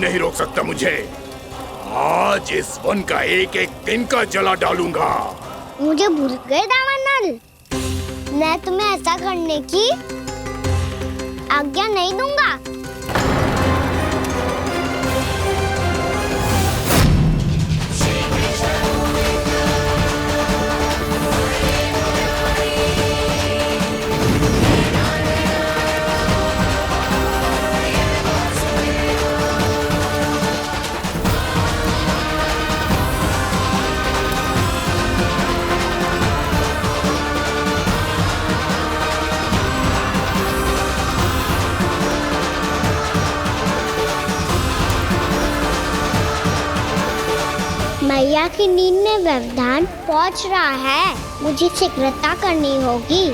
नहीं रोक सकता मुझे। आज इस वन का एक एक दिन का जला डालूंगा। मुझे भूल गए दावानल, मैं तुम्हें ऐसा करने की आज्ञा नहीं दूंगा। मैया की नींद में व्यवधान पहुंच रहा है, मुझे शीघ्रता करनी होगी।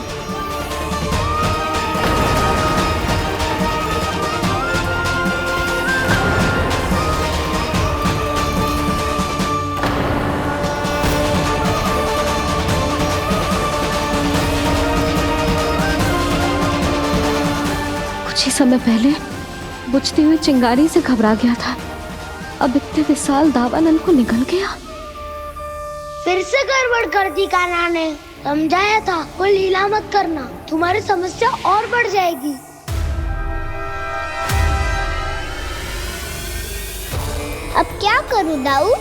कुछ ही समय पहले बुझती हुई चिंगारी से घबरा गया था, अब इतने विशाल दावानल को निगल गया। फिर से गड़बड़ कर दी कान्हा ने। समझाया था कोई लीला मत करना, तुम्हारी समस्या और बढ़ जाएगी। अब क्या करूं दाऊ?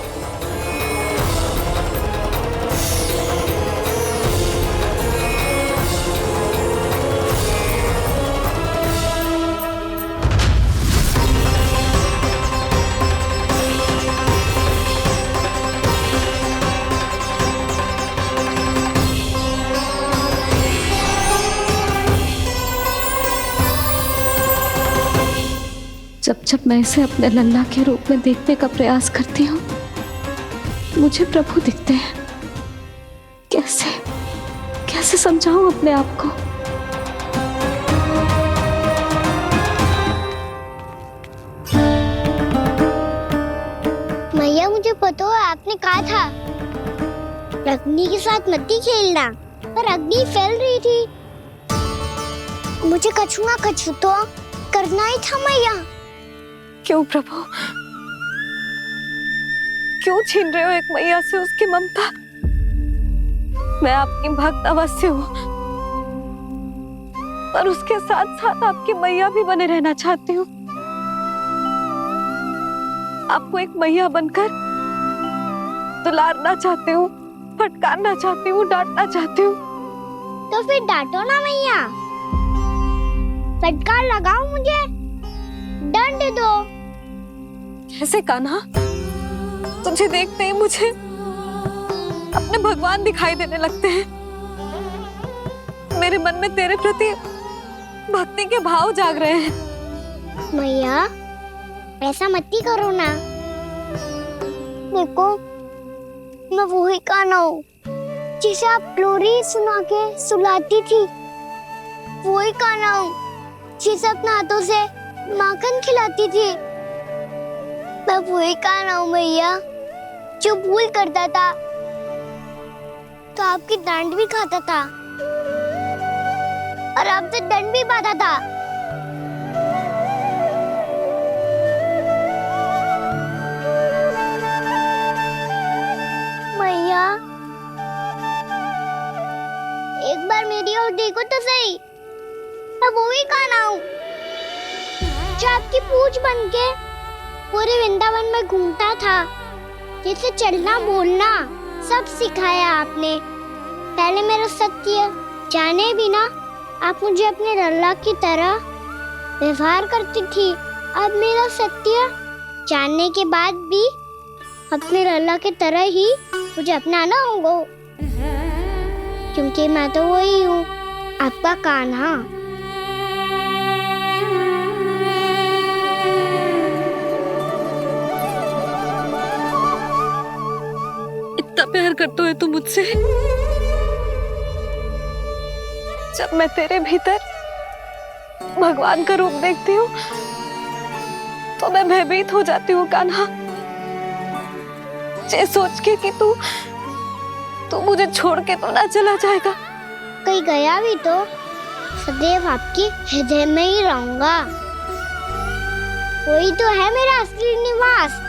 जब जब मैं इसे अपने लल्ला के रूप में देखने का प्रयास करती हूँ, मुझे प्रभु दिखते हैं। कैसे कैसे समझाऊं अपने आप को? मैया मुझे पता है आपने कहा था अग्नि के साथ मत ही खेलना, पर अग्नि फैल रही थी। मुझे कछु ना कछु तो करना ही था मैया। क्यों प्रभु, क्यों छीन रहे हो एक मैया से उसकी ममता? मैं आपकी भक्त अवश्य हूँ, पर उसके साथ साथ आपकी मैया भी बने रहना चाहती हूँ। आपको एक मैया बनकर दुलारना चाहती हूँ, फटकारना चाहती हूँ, डांटना चाहती हूँ। तो फिर डांटो ना मैया, फटकार लगाओ, मुझे दंड दो। कैसे कान्हा? तुझे देखते ही मुझे अपने भगवान दिखाई देने लगते हैं। मेरे मन में तेरे प्रति भक्ति के भाव जाग रहे हैं। मैया ऐसा मत ही करो ना। देखो मैं वही कान्हा हूँ जिसे आप लोरी सुना के सुलाती थी। वही कान्हा हूँ जिसे अपने हाथों से माखन खिलाती थी। मैं वही कान्हा हूँ मैया जो भूल करता था तो आपकी डांट भी खाता था और आपसे दंड भी पाता था। मैया एक बार मेरी ओर देखो तो सही। मैं वही कान्हा हूँ जो आपकी पूंछ बनके पूरे वृंदावन में घूमता था, जिसे चलना बोलना सब सिखाया आपने। पहले मेरा सत्य जाने बिना आप मुझे अपने लल्ला की तरह व्यवहार करती थी। अब मेरा सत्य जानने के बाद भी अपने लल्ला की तरह ही मुझे अपनाना होगा, क्योंकि मैं तो वही हूँ, आपका कान्हा। इतना प्यार करते हो तुम मुझसे? जब मैं तेरे भीतर भगवान का रूप देखती हूँ तो मैं भयभीत हो जाती हूँ कान्हा। ये सोच के कि तू मुझे छोड़ के तो ना चला जाएगा। कहीं गया भी तो सदैव आपके हृदय में ही रहूंगा। वही तो है मेरा असली निवास।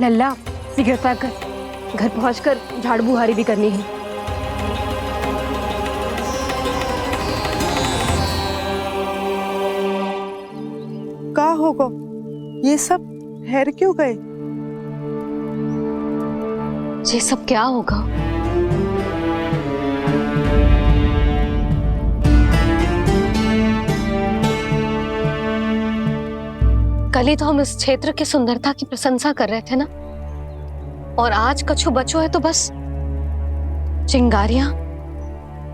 लल्ला सिगरेट पैक कर, घर पहुंचकर झाड़ू बुहारी भी करनी है। का होगा ये सब ठहर क्यों गए? ये सब क्या होगा? कल ही तो हम इस क्षेत्र की सुंदरता की प्रशंसा कर रहे थे ना, और आज कछु बचो है तो बस चिंगारियां,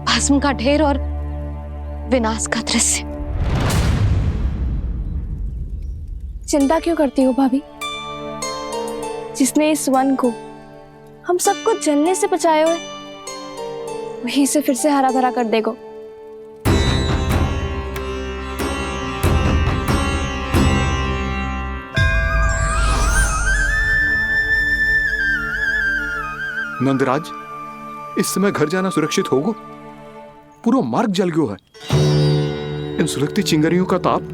भस्म का ढेर और विनाश का दृश्य। चिंता क्यों करती हो भाभी? जिसने इस वन को, हम सबको जलने से बचाए हुए, वही से फिर से हरा भरा कर देगा। नंदराज, इस समय घर जाना सुरक्षित होगा? पूरा मार्ग जल गयो है। इन सुलगती चिंगारियों का ताप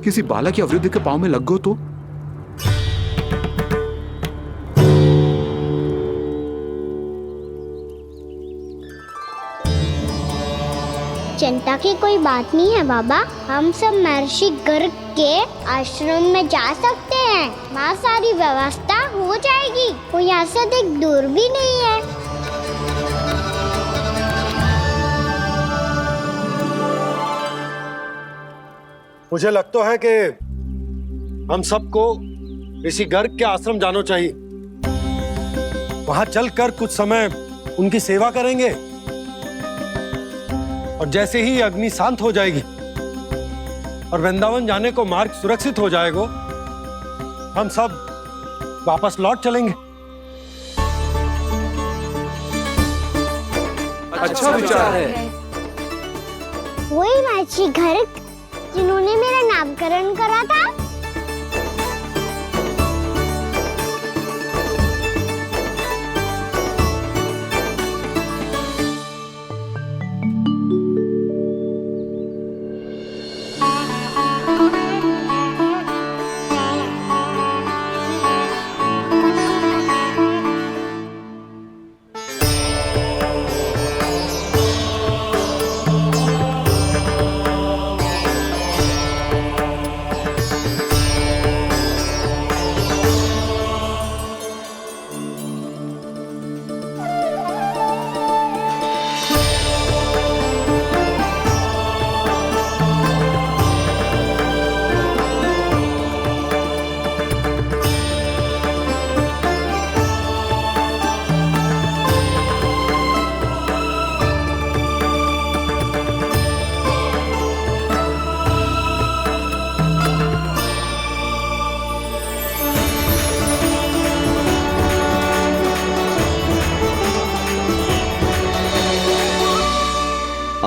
किसी बालक या वृद्ध के पांव में लग गो तो? चिंता की कोई बात नहीं है बाबा, हम सब महर्षि गर्ग के आश्रम में जा सकते हैं। वहाँ सारी व्यवस्था हो जाएगी, कोई यहाँ से देख दूर भी नहीं है। मुझे लगता है कि हम सबको ऋषि गर्ग के आश्रम जाना चाहिए। वहां चलकर कुछ समय उनकी सेवा करेंगे, और जैसे ही अग्नि शांत हो जाएगी और वृंदावन जाने को मार्ग सुरक्षित हो जाएगा, हम सब वापस लौट चलेंगे। अच्छा विचार है। वही महर्षि गर्ग जिन्होंने मेरा नामकरण करा था।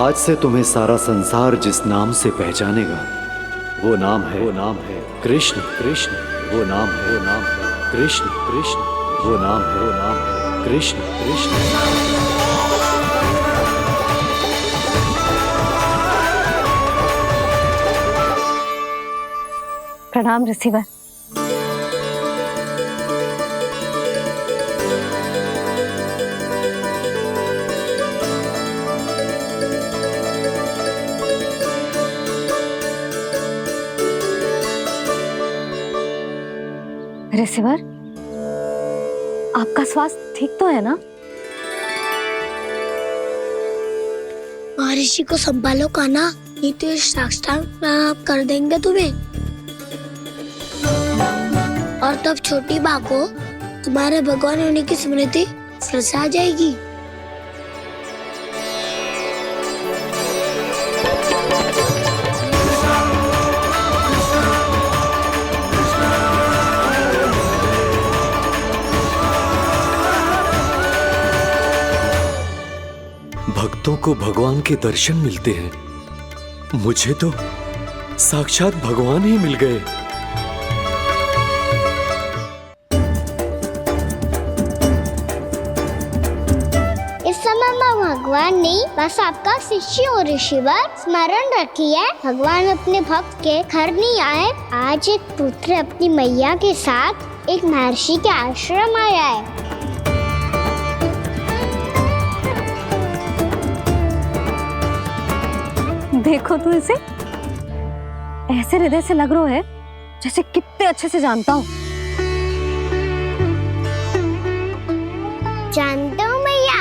आज से तुम्हें सारा संसार जिस नाम से पहचानेगा वो नाम है कृष्ण। कृष्ण वो नाम है कृष्ण। कृष्ण वो नाम है कृष्ण। कृष्ण। प्रणाम रिसीवर। रिसीवर, आपका स्वास्थ्य ठीक तो है ना? महर्षि को संभालो कान्हा, नहीं तो ये साष्टांग प्रणाम कर देंगे तुम्हें। और तब छोटी बा को तुम्हारे भगवान होने की स्मृति फिर से आ जाएगी। भक्तों को भगवान के दर्शन मिलते हैं, मुझे तो साक्षात भगवान ही मिल गए। इस समय मैं भगवान नहीं, बस आपका शिष्य हूँ ऋषिवर। स्मरण रखिए, भगवान अपने भक्त के घर नहीं आए। आज एक पुत्र अपनी मैया के साथ एक महर्षि के आश्रम आया है। देखो तो इसे, ऐसे हृदय से लग रहा है जैसे कितने अच्छे से जानता हूँ। जानते हो मैया,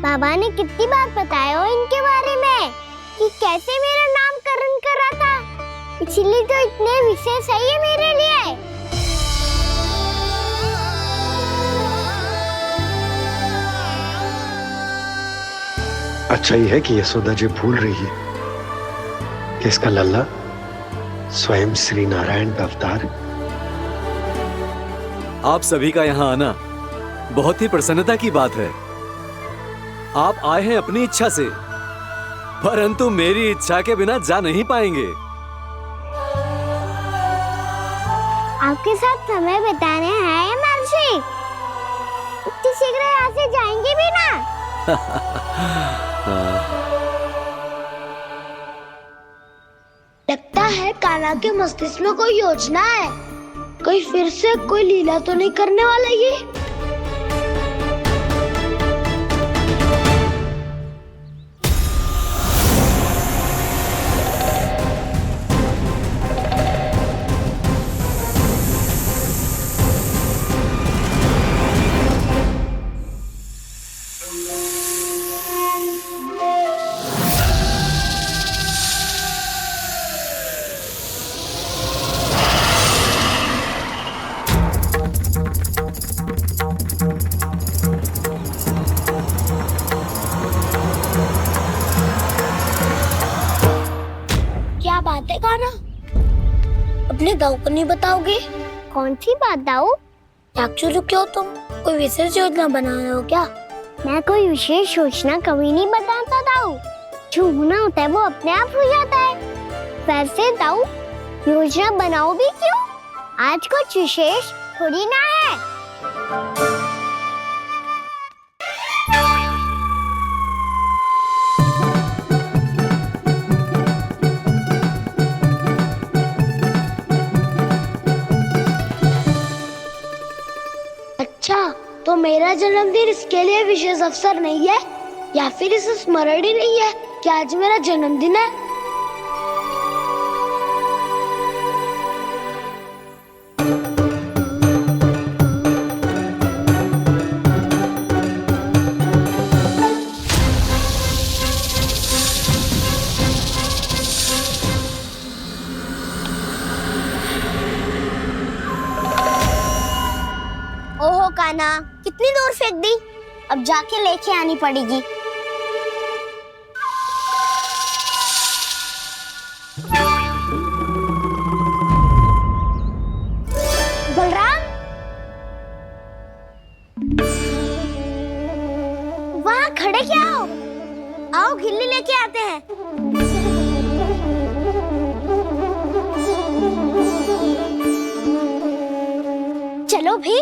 बाबा ने कितनी बार बताया हो इनके बारे में कि कैसे मेरा नामकरण करा था, इसीलिए तो इतने विशेष है ये मेरे लिए। अच्छा ही है कि यशोदा जी भूल रही है कि इसका लल्ला स्वयं श्री नारायण का अवतार है। आप सभी का यहाँ आना बहुत ही प्रसन्नता की बात है। आप आए हैं अपनी इच्छा से, परंतु मेरी इच्छा के बिना जा नहीं पाएंगे। आपके साथ समय बिताने हैं महर्षि, इतनी शीघ्र यहाँ से जाएंगे भी ना? लगता है कान्हा के मस्तिष्क में कोई योजना है, कोई फिर से कोई लीला तो नहीं करने वाला ये। क्या बात है कान्हा, अपने दाऊ को नहीं बताओगे? कौन सी बात दाऊ? याक्षु क्यों, तुम कोई विशेष योजना बना रहे हो क्या? मैं कोई विशेष योजना कभी नहीं बताता दाऊ, जो होना होता है वो अपने आप हो जाता है। वैसे दाऊ, योजना बनाओ भी क्यों? आज कुछ विशेष थोड़ी ना है। अच्छा, तो मेरा जन्मदिन इसके लिए विशेष अवसर नहीं है, या फिर इसे स्मरण ही नहीं है कि आज मेरा जन्मदिन है? ओहो कान्हा, कितनी दूर फेंक दी, अब जाके लेके आनी पड़ेगी। बलराम, वहाँ खड़े क्या हो? आओ खिल्ली लेके अभी?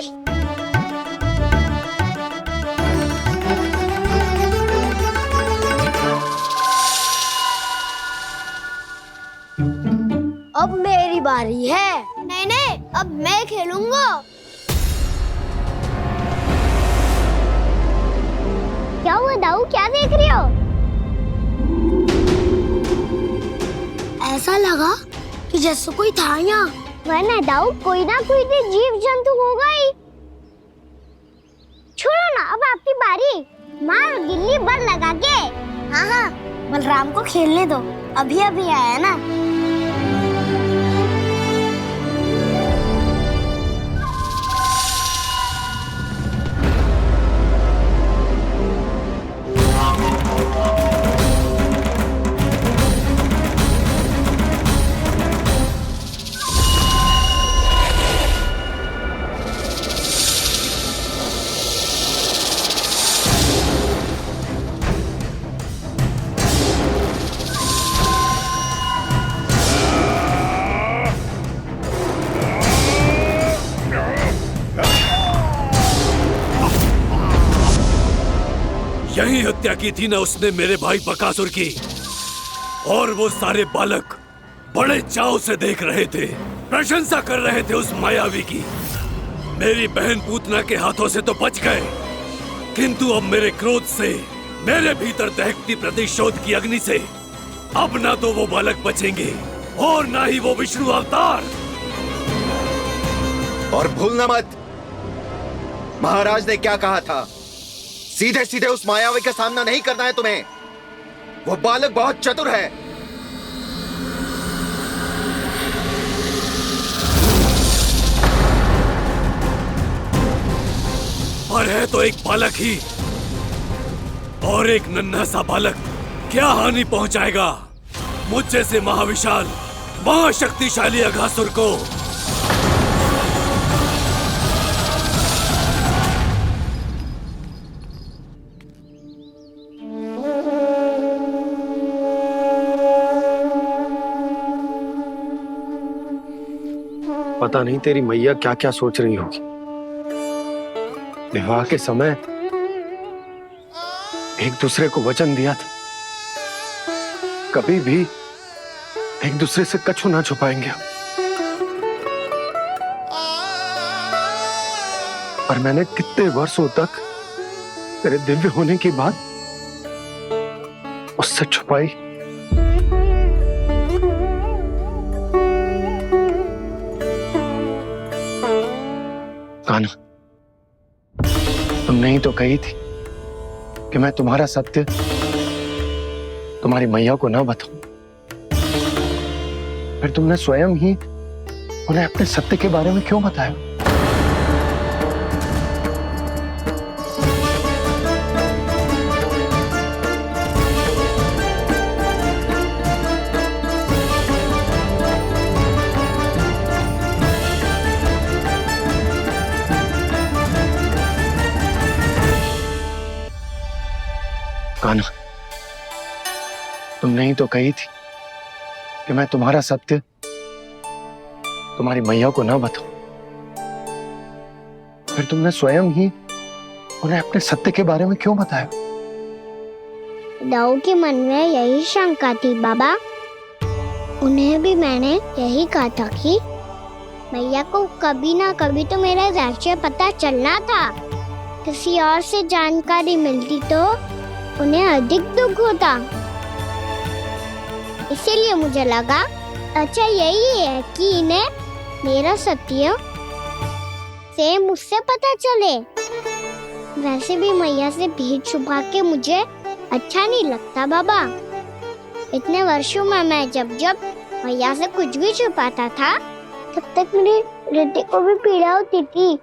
अब मेरी बारी है। नहीं नहीं, अब मैं खेलूंगा। क्या हुआ दाऊ, क्या देख रही हो? ऐसा लगा कि जैसे कोई था यहाँ। वरना दाऊ कोई ना कोई तो जीव जंतु होगा ही। छोड़ो ना, अब आपकी बारी। मार गिल्ली बर लगा के। हाँ हाँ, बलराम को खेलने दो, अभी अभी आया ना। यही हत्या की थी ना उसने मेरे भाई बकासुर की। और वो सारे बालक बड़े चाव से देख रहे थे, प्रशंसा कर रहे थे उस मायावी की। मेरी बहन पूतना के हाथों से तो बच गए, किंतु अब मेरे क्रोध से, मेरे भीतर दहकती प्रतिशोध की अग्नि से अब ना तो वो बालक बचेंगे और ना ही वो विष्णु अवतार। और भूलना मत, महाराज ने क्या कहा था, सीधे सीधे उस मायावी का सामना नहीं करना है तुम्हें। वो बालक बहुत चतुर है। पर है तो एक बालक ही, और एक नन्हा सा बालक क्या हानि पहुंचाएगा मुझ जैसे महाविशाल महाशक्तिशाली अघासुर को। पता नहीं तेरी मैया क्या क्या सोच रही होगी। विवाह के समय एक दूसरे को वचन दिया था, कभी भी एक दूसरे से कछु ना छुपाएंगे। पर मैंने कितने वर्षों तक तेरे दिव्य होने की बात उससे छुपाई। कान्हा, तुमने ही तो कही थी कि मैं तुम्हारा सत्य तुम्हारी मैया को ना बताऊं। फिर तुमने स्वयं ही उन्हें अपने सत्य के बारे में क्यों बताया? कान्हा, तुमने ही तो कही थी कि मैं तुम्हारा सत्य तुम्हारी मैया को ना बताऊं। फिर तुमने स्वयं ही उन्हें अपने सत्य के बारे में क्यों बताया? दाऊ के मन में यही शंका थी बाबा। उन्हें भी मैंने यही कहा था कि मैया को कभी ना कभी तो मेरा रहस्य पता चलना था। किसी और से जानकारी मिलती तो उन्हें अधिक दुख होता। इसीलिए मुझे लगा अच्छा यही है कि इन्हें मेरा सत्य से मुझसे पता चले। वैसे भी मैया से भेद छुपा के मुझे अच्छा नहीं लगता बाबा। इतने वर्षों में मैं जब जब मैया से कुछ भी छुपाता था तब तक मेरे हृदय को भी पीड़ा होती थी।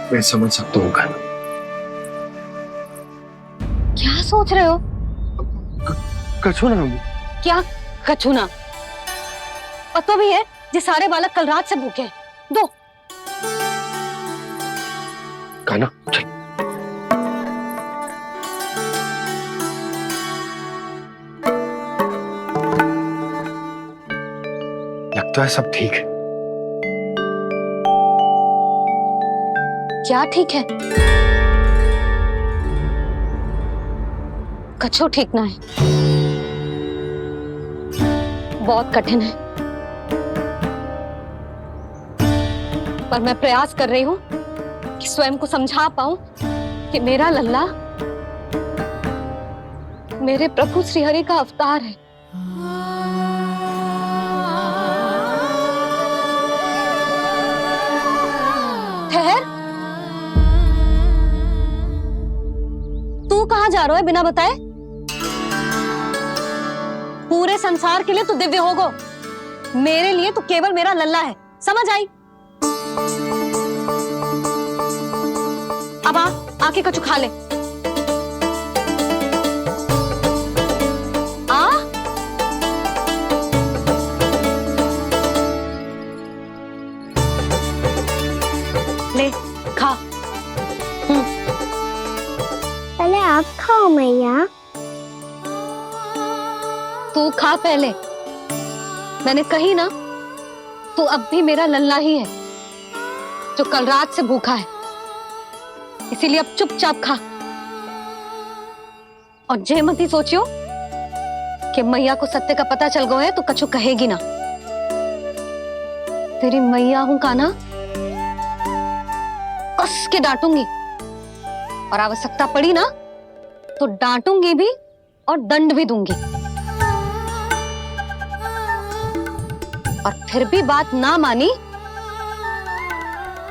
मैं समझ सकता हूँ कान्हा। क्या सोच रहे हो? कछु ना। क्या कछु ना? पता भी है ये सारे बालक कल रात से भूखे हैं। दो। कान्हा चल। लगता है सब ठीक है। क्या ठीक है? कछु ठीक ना है, बहुत कठिन है, पर मैं प्रयास कर रही हूं कि स्वयं को समझा पाऊं कि मेरा लल्ला मेरे प्रभु श्रीहरि का अवतार है। ठहर, तू कहां जा रहा है बिना बताए? पूरे संसार के लिए तू दिव्य होगो, मेरे लिए तू केवल मेरा लल्ला है, समझ आई? अब आके कछु खा ले। ले खा। पहले आप खाओ मैया। तू खा पहले, मैंने कही ना, तू अब भी मेरा लल्ला ही है जो कल रात से भूखा है, इसीलिए अब चुपचाप खा। और जे मत ही सोचियो कि मैया को सत्य का पता चल गया है तो कछु कहेगी ना। तेरी मैया हूं कान्हा, कस के डांटूंगी, और आवश्यकता पड़ी ना तो डांटूंगी भी और दंड भी दूंगी। और फिर भी बात ना मानी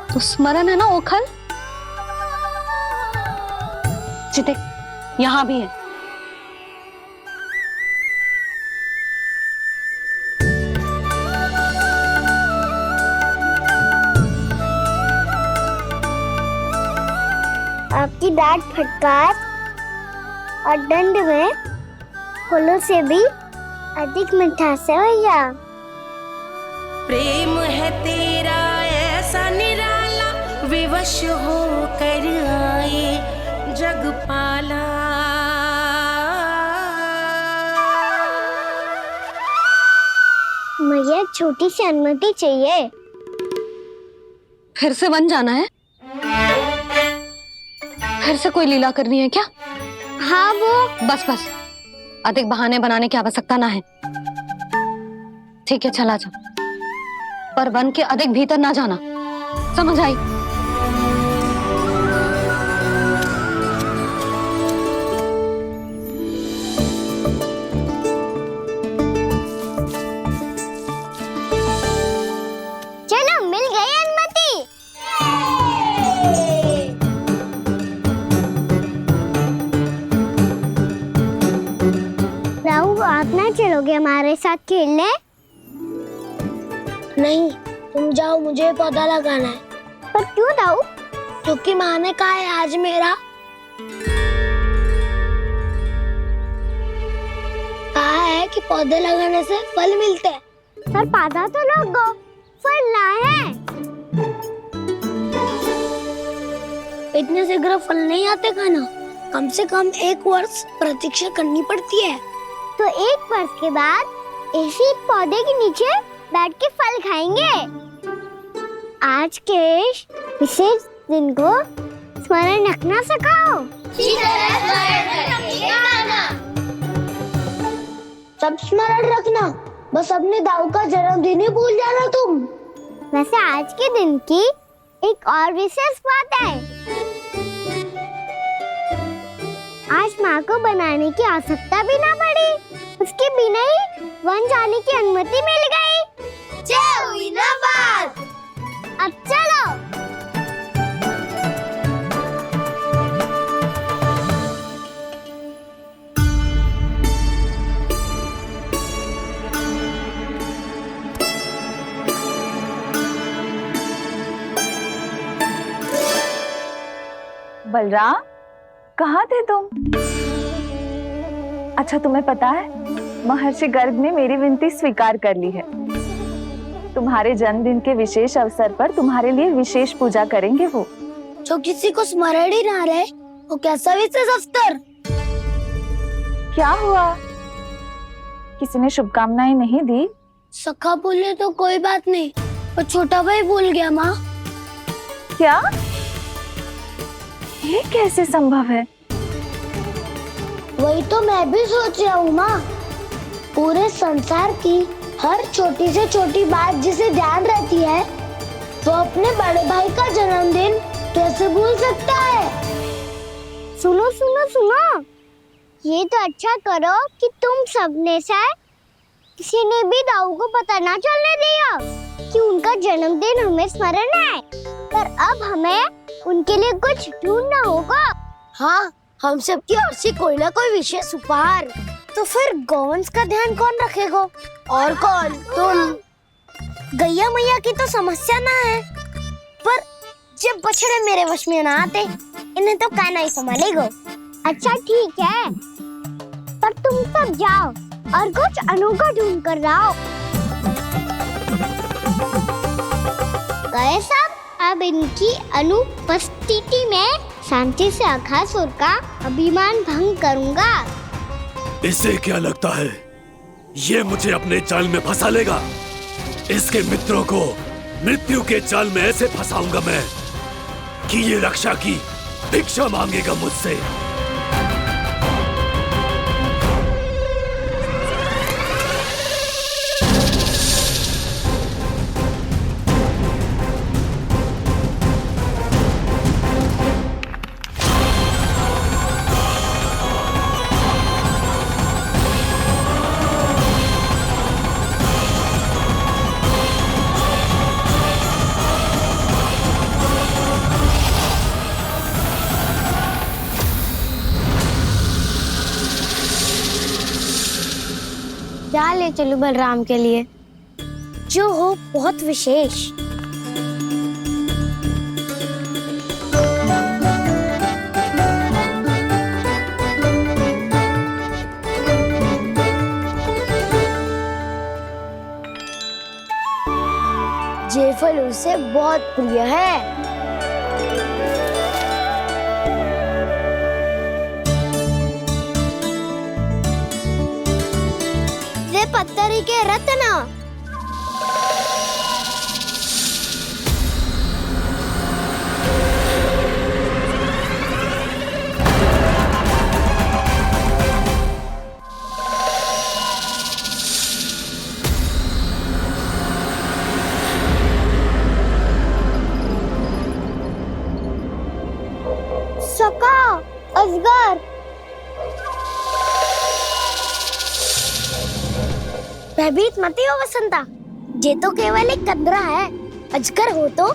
तो स्मरण है ना ओखल, देख यहां भी है। आपकी डांट फटकार और दंड में फूलों से भी अधिक मिठास है भैया। प्रेम है तेरा ऐसा निराला, विवश हो कर आए जगपाला। मैया छोटी सी अनुमति चाहिए। फिर से वन जाना है? फिर से कोई लीला करनी है क्या? हाँ वो बस बस, अधिक बहाने बनाने की आवश्यकता ना है। ठीक है चला जा, पर वन के अधिक भीतर ना जाना, समझ आई? चलो मिल गई अनुमति। राहु आप ना चलोगे हमारे साथ खेलने? नहीं, तुम जाओ, मुझे पौधा लगाना है। पर क्यों राहु? क्योंकि माँ ने कहा है आज मेरा कहा है कि पौधे लगाने से फल मिलते हैं। पर पौधा तो लगो, फल ना है। इतने शीघ्र फल नहीं आते खाना, कम से कम 1 वर्ष प्रतीक्षा करनी पड़ती है। तो 1 वर्ष के बाद इसी पौधे के नीचे बैठ के फल खाएंगे। आज के विशेष दिन को स्मरण रखना सिखाओ। सब स्मरण रखना, बस अपने दाऊ का जन्मदिन ही भूल जाना तुम। वैसे आज के दिन की एक और विशेष बात है। आज माँ को बनाने की आवश्यकता भी ना पड़ी, उसके बिना ही वन जाने की अनुमति मिल गई। जय हुई ना बात। अब चलो। बलराम, कहाँ थे तुम? अच्छा तुम्हें पता है, महर्षि गर्ग ने मेरी विनती स्वीकार कर ली है। तुम्हारे जन्मदिन के विशेष अवसर पर तुम्हारे लिए विशेष पूजा करेंगे वो। जो किसी को स्मरण ही ना रहे, वो कैसा विशेष अवसर? क्या हुआ? किसी ने शुभकामनाएं नहीं दी सखा बोले तो कोई बात नहीं, पर छोटा भाई भूल गया माँ। क्या? ये कैसे संभव है? वही तो मैं भी सोच रहा हूँ माँ। पूरे संसार की हर छोटी से छोटी बात जिसे ध्यान रहती है, वो अपने बड़े भाई का जन्मदिन कैसे भूल सकता है? सुनो सुनो सुनो, ये तो अच्छा करो कि तुम सबने से किसी ने भी दाऊ को पता ना चलने दिया कि उनका जन्मदिन हमें स्मरण है। पर अब हमें उनके लिए कुछ ढूंढना होगा। हाँ, हम सबकी ओर से कोई ना कोई विशेष उपहार। तो फिर गोवंश का ध्यान कौन रखेगा? और कौन? तुम। गैया मैया की तो समस्या ना है, पर जब बछड़े मेरे वश में ना आते, इन्हें तो कान्हा ही संभालेगा। अच्छा ठीक है, पर तुम सब जाओ और कुछ अनोखा ढूंढ कर लाओ। गए सब? अब इनकी अनुपस्थिति में शांति से अघासुर का अभिमान भंग करूंगा। इसे क्या लगता है ये मुझे अपने जाल में फंसा लेगा? इसके मित्रों को मृत्यु के जाल में ऐसे फंसाऊंगा मैं कि ये रक्षा की भिक्षा मांगेगा मुझसे। क्या ले चलूं बलराम के लिए जो हो बहुत विशेष? ये फल उसे बहुत प्रिय है। ये पत्थरी के रत्न। सका, अजगर। भयभीत मत हो वसंता, ये तो केवल एक कंदरा है। अजगर हो तो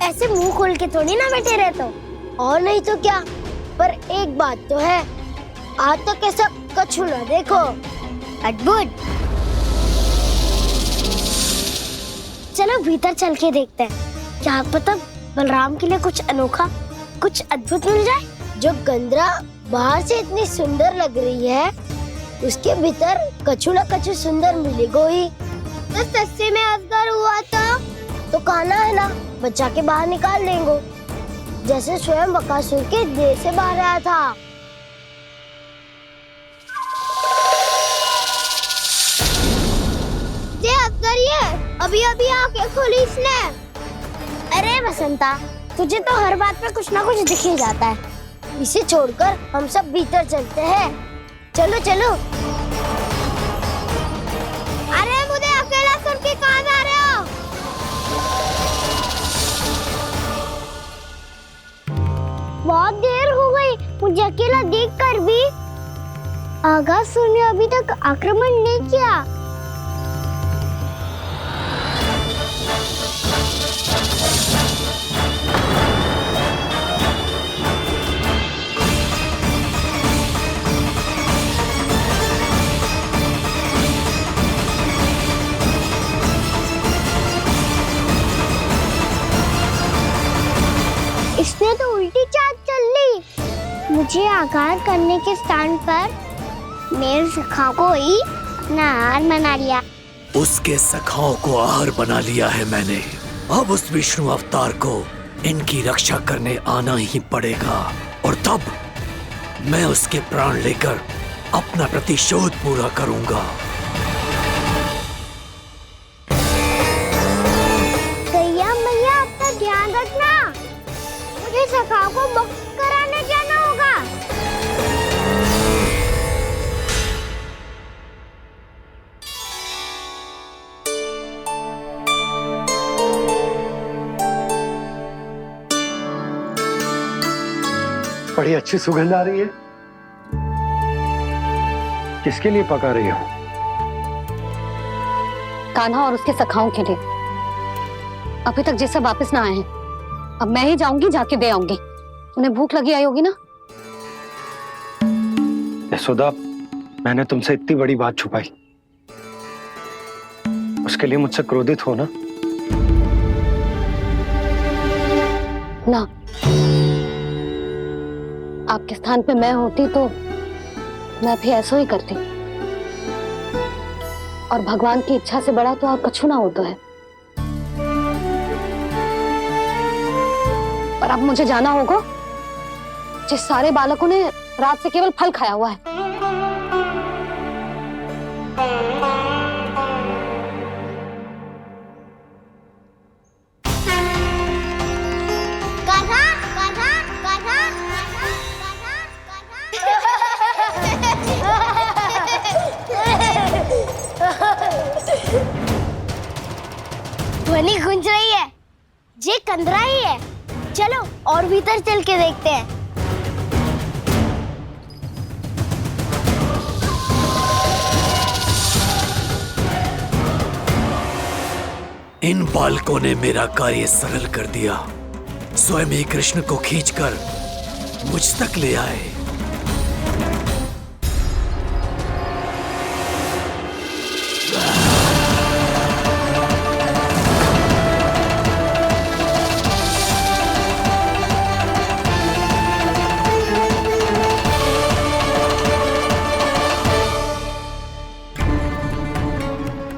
ऐसे मुंह खोल के थोड़ी ना बैठे रहते। और नहीं तो क्या, पर एक बात तो है, आज तक ऐसा कछु ना देखो। अद्भुत। चलो भीतर चल के देखते हैं, क्या पता बलराम के लिए कुछ अनोखा, कुछ अद्भुत मिल जाए। जो गंदरा बाहर से इतनी सुंदर लग रही है, उसके भीतर कछु ना कछु सुंदर मिलेगा ही। तो सस्ते में अजगर हुआ तो कान्हा है ना, बच्चा के बाहर निकाल देंगे, जैसे स्वयं बकासुर के देह से बाहर आया था। ये अजगर ये अभी अभी आंखें खोली इसने। अरे बसंता, तुझे तो हर बात पे कुछ ना कुछ दिख ही जाता है। इसे छोड़कर हम सब भीतर चलते हैं। चलो चलो। अरे मुझे अकेला सुन के कहाँ जा रहे हो? बहुत देर हो गई मुझे अकेला देखकर भी। अघासुर ने अभी तक आक्रमण नहीं किया। इसने तो उल्टी चाल चल ली। मुझे आघात करने के स्थान पर मेरे सखा को ही अपना आहार बना लिया। उसके सखाओं को आहार बना लिया है मैंने। अब उस विष्णु अवतार को इनकी रक्षा करने आना ही पड़ेगा, और तब मैं उसके प्राण लेकर अपना प्रतिशोध पूरा करूंगा। सखा को मुक्त कराने जाना होगा। बड़ी अच्छी सुगंध आ रही है। किसके लिए पका रही हो? कान्हा और उसके सखाओं के लिए। अभी तक जैसे वापस ना आए हैं, अब मैं ही जाऊंगी, जाके दे आऊंगी। उन्हें भूख लगी आई होगी ना। यशोदा, मैंने तुमसे इतनी बड़ी बात छुपाई, उसके लिए मुझसे क्रोधित हो ना? ना, आपके स्थान पे मैं होती तो मैं भी ऐसा ही करती। और भगवान की इच्छा से बड़ा तो आप कछु ना होता है। और अब मुझे जाना होगा। जिस सारे बालकों ने रात से केवल फल खाया हुआ है। कान्हा, कान्हा, कान्हा, ध्वनि गूंज रही है। ये कंदरा ही है। चलो और भीतर चल के देखते हैं। इन बालकों ने मेरा कार्य सरल कर दिया। स्वयं ही कृष्ण को खींचकर मुझ तक ले आए।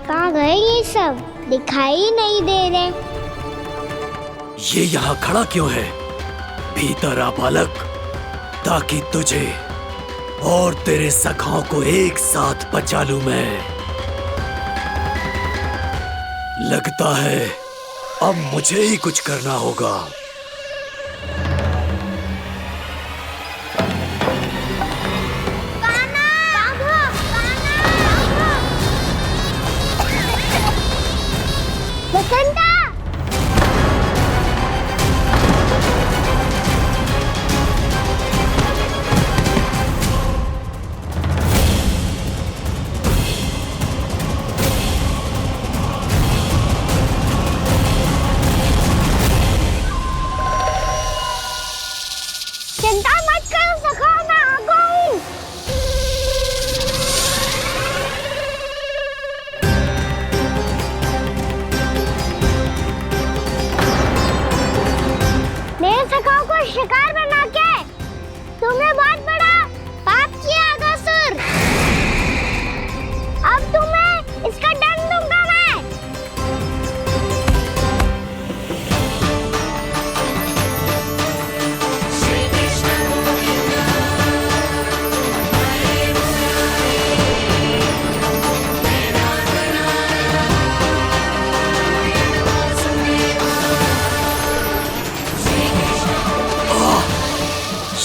कहाँ गए ये सब? दिखाई नहीं दे रहे। ये यहाँ खड़ा क्यों है? भीतर आ बालक, ताकि तुझे और तेरे सखाओं को एक साथ बचा लूं मैं। लगता है अब मुझे ही कुछ करना होगा। बसंता! चिंता मत करो सखा, मैं आ गई। मेरे सखाओं को शिकार बना के तुमने बहुत बड़ा पाप किया अगासुर। अब तुम्हें इसका दंड दूंगा मैं।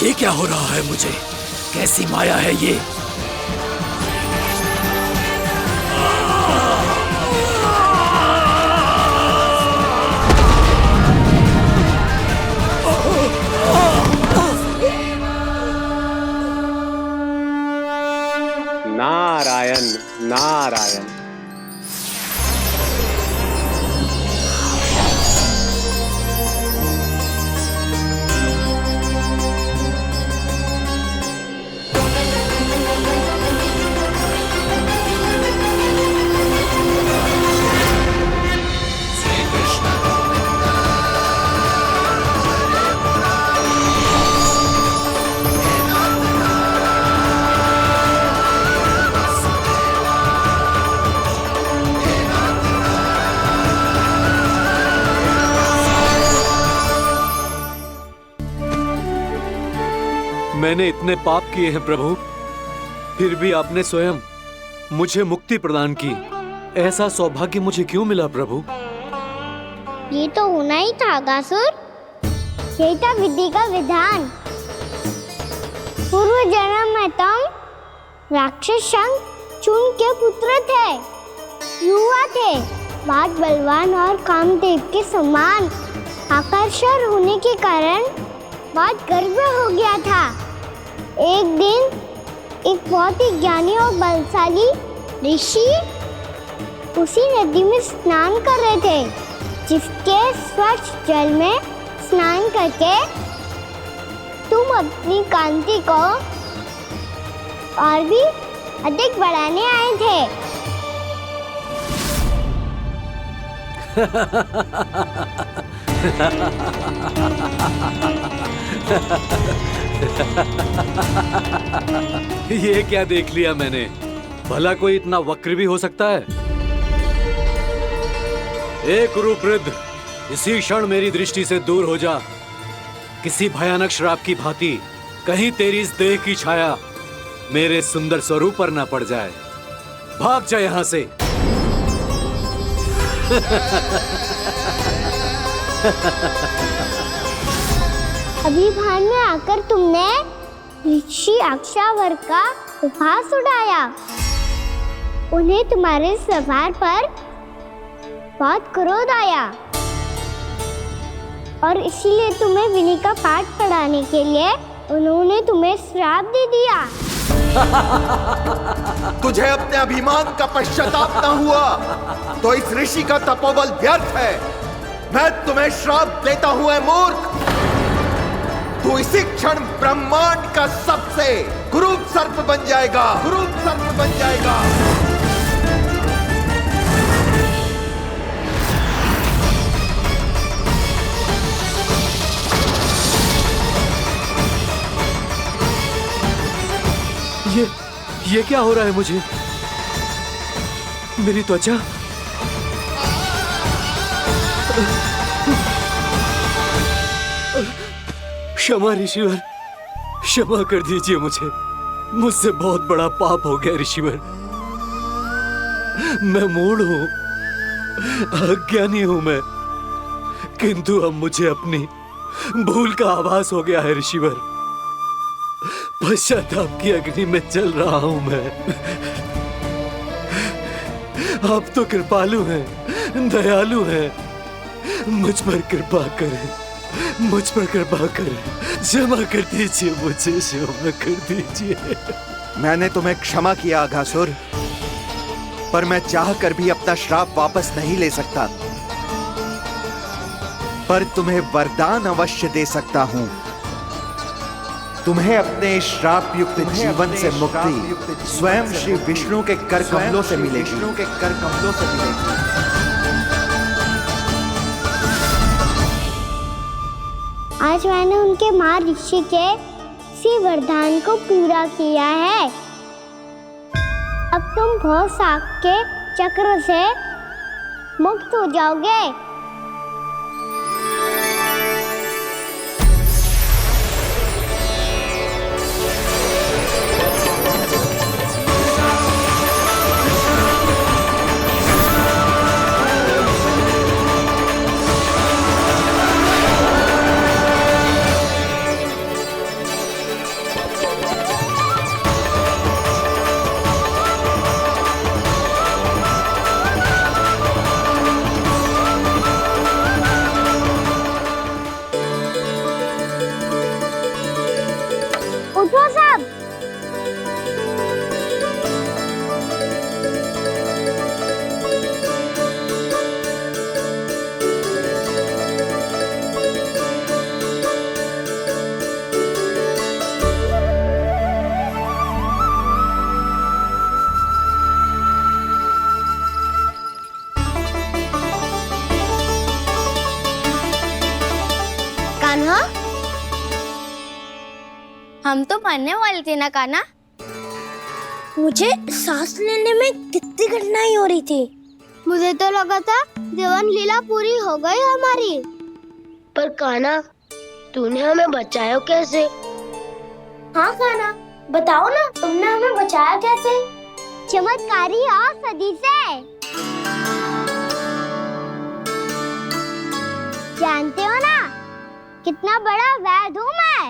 ये क्या हो रहा है मुझे? कैसी माया है ये? नारायण नारायण। मैंने इतने पाप किए हैं प्रभु, फिर भी आपने स्वयं मुझे मुक्ति प्रदान की। ऐसा सौभाग्य मुझे क्यों मिला प्रभु? ये तो होना ही था अगासुर। यही था विधि का विधान। पूर्व जन्म में तुम राक्षस शंखचूड़ के पुत्र थे, युवा थे, बहुत बलवान और कामदेव के समान। आकर्षण होने के कारण बहुत गर्व हो गया था। एक दिन एक बहुत ही ज्ञानी और बलशाली ऋषि उसी नदी में स्नान कर रहे थे, जिसके स्वच्छ जल में स्नान करके तुम अपनी कांति को और भी अधिक बढ़ाने आए थे। ये क्या देख लिया मैंने? भला कोई इतना वक्र भी हो सकता है? एक रूपवृद्ध, इसी क्षण मेरी दृष्टि से दूर हो जा। किसी भयानक श्राप की भांति कहीं तेरी इस देह की छाया मेरे सुंदर स्वरूप पर न पड़ जाए। भाग जा यहां से। अभी भान में आकर तुमने ऋषि अक्षावर का उपहास उड़ाया। उन्हें तुम्हारे स्वभाव पर बहुत क्रोध आया और इसीलिए तुम्हें विधि का पाठ पढ़ाने के लिए उन्होंने तुम्हें श्राप दे दिया। तुझे अपने अभिमान का पश्चाताप न हुआ तो इस ऋषि का तपोबल व्यर्थ है। मैं तुम्हें श्राप देता हूं, मूर्ख। तू इसी क्षण ब्रह्मांड का सबसे क्रूर सर्प बन जाएगा, क्रूर सर्प बन जाएगा। ये क्या हो रहा है मुझे? मेरी त्वचा क्षमा ऋषिवर, क्षमा कर दीजिए मुझे। मुझसे बहुत बड़ा पाप हो गया ऋषिवर। मैं मूढ़ हूं, अज्ञानी हूं मैं, किंतु अब मुझे अपनी भूल का आभास हो गया है ऋषिवर। पश्चाताप की अग्नि में जल रहा हूं मैं। आप तो कृपालु हैं, दयालु हैं। मुझ पर कृपा करें, मुझ पर कृपा करें। क्षमा कर दीजिए मुझे, क्षमा कर दीजिए। मैंने तुम्हें क्षमा किया अघासुर, पर मैं चाहकर भी अपना श्राप वापस नहीं ले सकता। पर तुम्हें वरदान अवश्य दे सकता हूं। तुम्हें अपने श्राप युक्त जीवन से मुक्ति स्वयं श्री विष्णु के कर कमलों से मिलेगी, विष्णु के कर कमलों से मिलेगी। आज मैंने उनके महर्षि के इसी वरदान को पूरा किया है। अब तुम भव साग के चक्र से मुक्त हो जाओगे। उठो सब। कान्हा, हम तो मरने वाले थे ना कान्हा। मुझे सांस लेने में कितनी कठिनाई हो रही थी। मुझे तो लगा था जीवन लीला पूरी हो गई हमारी। पर कान्हा, तूने हमें बचाया कैसे? हाँ कान्हा, बताओ ना, तुमने हमें बचाया कैसे? चमत्कारी और सदी से। जानते हो ना, कितना बड़ा वैद हूँ मैं।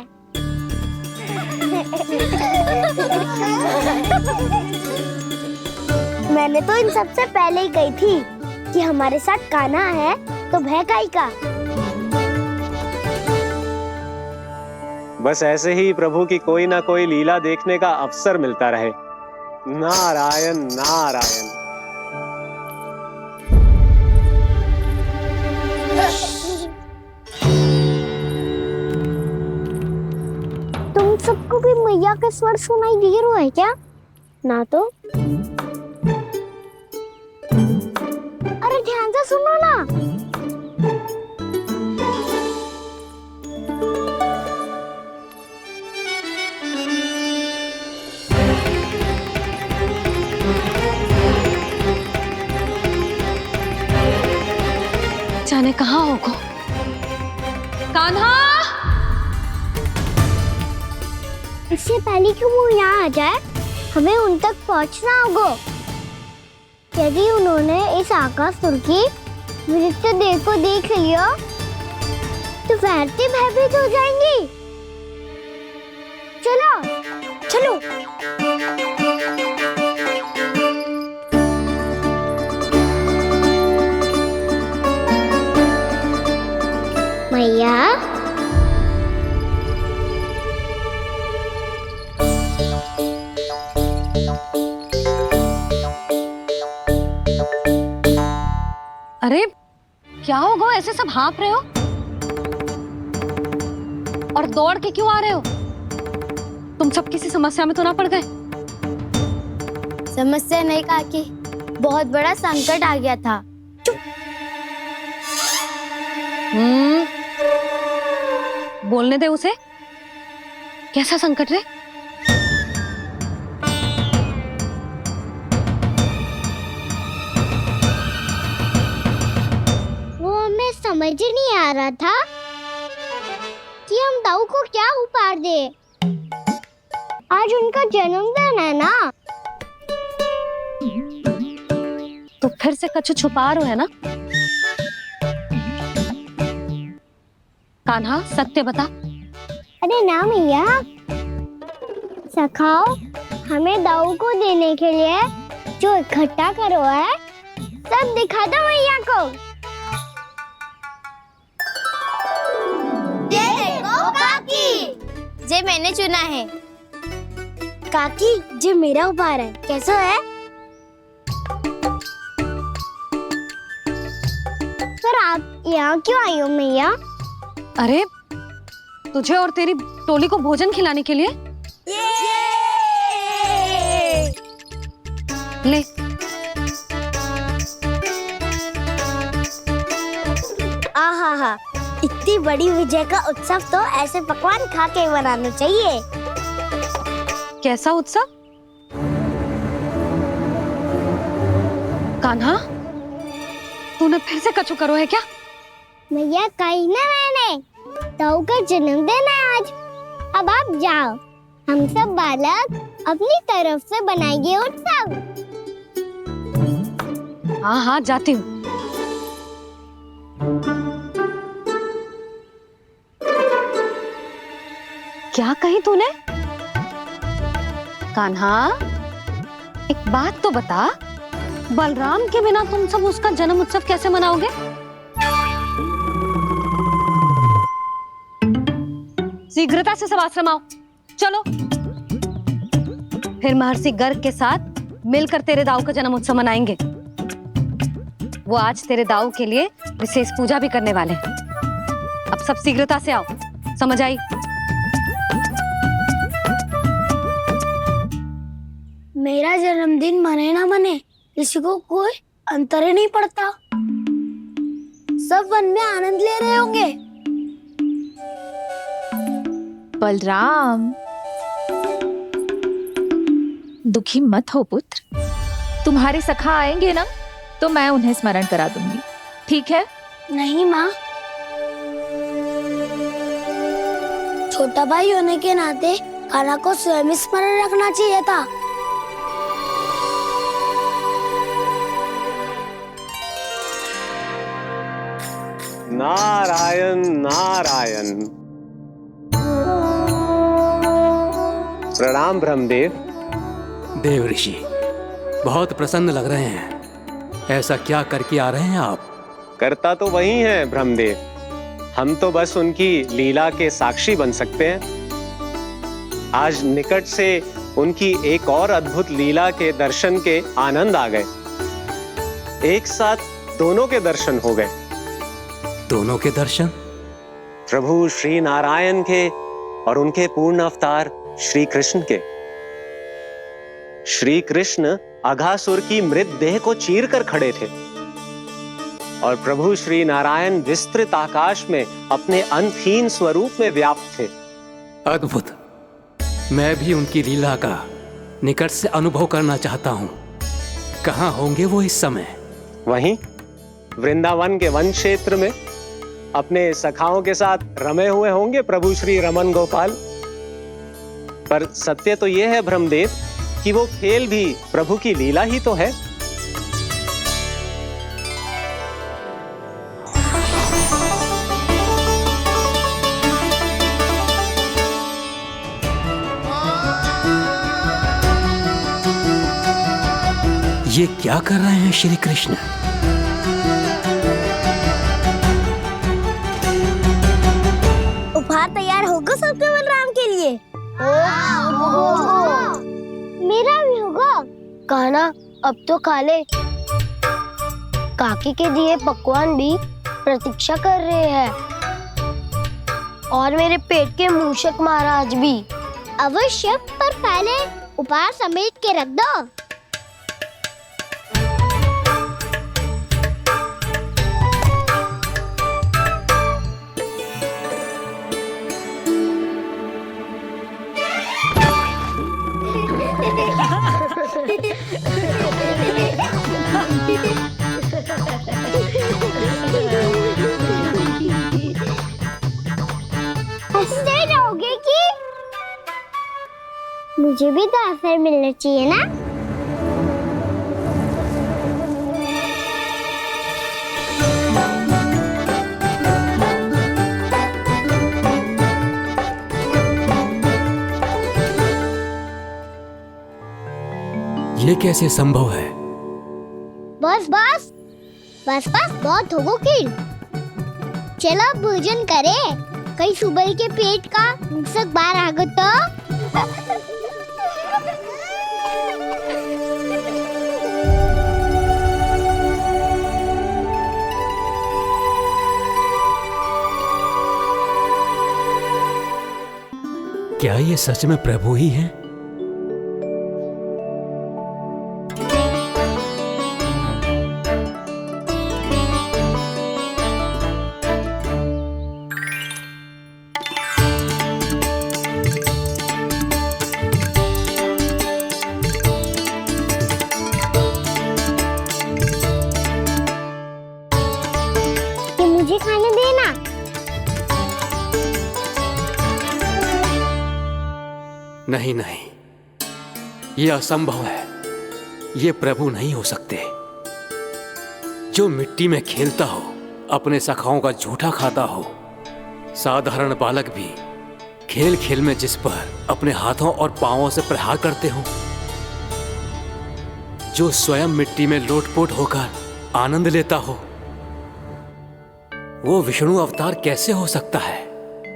मैंने तो इन सबसे पहले ही कही थी कि हमारे साथ कान्हा है तो भय काई का। बस ऐसे ही प्रभु की कोई ना कोई लीला देखने का अवसर मिलता रहे। नारायण नारायण। तुम सबको भी मैया का स्वर सुनाई दे रहा है क्या? ना तो। अरे ध्यान से सुनो ना। जाने कहाँ होगा कान्हा। इससे पहले कि वो यहाँ आ जाए हमें उन तक पहुँचना होगा। यदि उन्होंने इस आकासुर की विचित्र देह को देख लिया तो वैरती भयभीत हो जाएंगी। चलो चलो। मैया अरे क्या होगा, ऐसे सब हाँफ रहे हो और दौड़ के क्यों आ रहे हो? तुम सब किसी समस्या में तो ना पड़ गए? समस्या नहीं काकी, बहुत बड़ा संकट आ गया था। बोलने दे उसे। कैसा संकट रे? वो हमें समझ ही नहीं आ रहा था कि हम दाऊ को क्या उपहार दे। आज उनका जन्मदिन है ना। तो फिर से कछु छुपा रहे हो है ना? कान्हा सत्य बता। अरे ना मैया, सखाओ हमें दाऊ को देने के लिए जो इकट्ठा करो है सब दिखा दो मैया को। ये देखो काकी, जे मैंने चुना है। काकी जो मेरा उपहार है कैसा है? पर आप यहाँ क्यों आई हो मैया? अरे तुझे और तेरी टोली को भोजन खिलाने के लिए। ले आहा, इतनी बड़ी विजय का उत्सव तो ऐसे पकवान खा के मनाना चाहिए। कैसा उत्सव? कान्हा तूने फिर से कछु करो है क्या? मैया कही ना मैंने, दाऊ का जन्मदिन है आज। अब आप जाओ, हम सब बालक अपनी तरफ से बनाएंगे उत्सव। हाँ हाँ जाती हूँ। क्या कही तूने? कान्हा एक बात तो बता, बलराम के बिना तुम सब उसका जन्म उत्सव कैसे मनाओगे? शीघ्रता से सब आश्रम आओ, चलो। फिर महर्षि गर्ग के साथ मिलकर तेरे दाऊ का जन्म उत्सव मनाएंगे। वो आज तेरे दाऊ के लिए विशेष पूजा भी करने वाले हैं। अब सब शीघ्रता से आओ, समझ आई? मेरा जन्मदिन मने ना मने, किसी को कोई अंतर ही नहीं पड़ता। सब वन में आनंद ले रहे होंगे। बलराम दुखी मत हो पुत्र, तुम्हारे सखा आएंगे ना तो मैं उन्हें स्मरण करा दूंगी, ठीक है? नहीं माँ, छोटा भाई होने के नाते कान्हा को स्वयं स्मरण रखना चाहिए था। नारायण नारायण। प्रणाम ब्रह्मदेव। देव ऋषि, बहुत प्रसन्न लग रहे हैं। ऐसा क्या करके आ रहे हैं आप? करता तो वही है ब्रह्मदेव, हम तो बस उनकी लीला के साक्षी बन सकते हैं। आज निकट से उनकी एक और अद्भुत लीला के दर्शन के आनंद आ गए। एक साथ दोनों के दर्शन हो गए। दोनों के दर्शन? प्रभु श्री नारायण के और उनके पूर्ण अवतार श्री कृष्ण के। श्री कृष्ण अघासुर की मृत देह को चीर कर खड़े थे और प्रभु श्री नारायण विस्तृत आकाश में अपने अंतहीन स्वरूप में व्याप्त थे। अद्भुत। मैं भी उनकी लीला का निकट से अनुभव करना चाहता हूं। कहां होंगे वो इस समय? वहीं वृंदावन के वन क्षेत्र में अपने सखाओं के साथ रमे हुए होंगे प्रभु श्री रमन गोपाल। पर सत्य तो यह है ब्रह्मदेव कि वो खेल भी प्रभु की लीला ही तो है। ये क्या कर रहे हैं श्री कृष्ण? उपहार तैयार होगा सबके बलराम के लिए? मेरा भी होगा। कहना अब तो खा ले। काकी के दिए पकवान भी प्रतीक्षा कर रहे हैं और मेरे पेट के मूषक महाराज भी। अवश्य, पर पहले उपहार समेट के रख दो। हंसते रहोगे कि? मुझे भी तो अवसर मिलना चाहिए ना। ये कैसे संभव है? बस बस बस बस बहुत होगो कि। चलो अब भोजन करे। कई सुबह के पेट का मूषक बाहर आ गया तो। क्या ये सच में प्रभु ही हैं? मुझे खाने देना। नहीं नहीं, ये असंभव है। ये प्रभु नहीं हो सकते। जो मिट्टी में खेलता हो, अपने सखाओं का झूठा खाता हो, साधारण बालक भी खेल खेल में जिस पर अपने हाथों और पांवों से प्रहार करते हो, जो स्वयं मिट्टी में लोटपोट होकर आनंद लेता हो, वो विष्णु अवतार कैसे हो सकता है?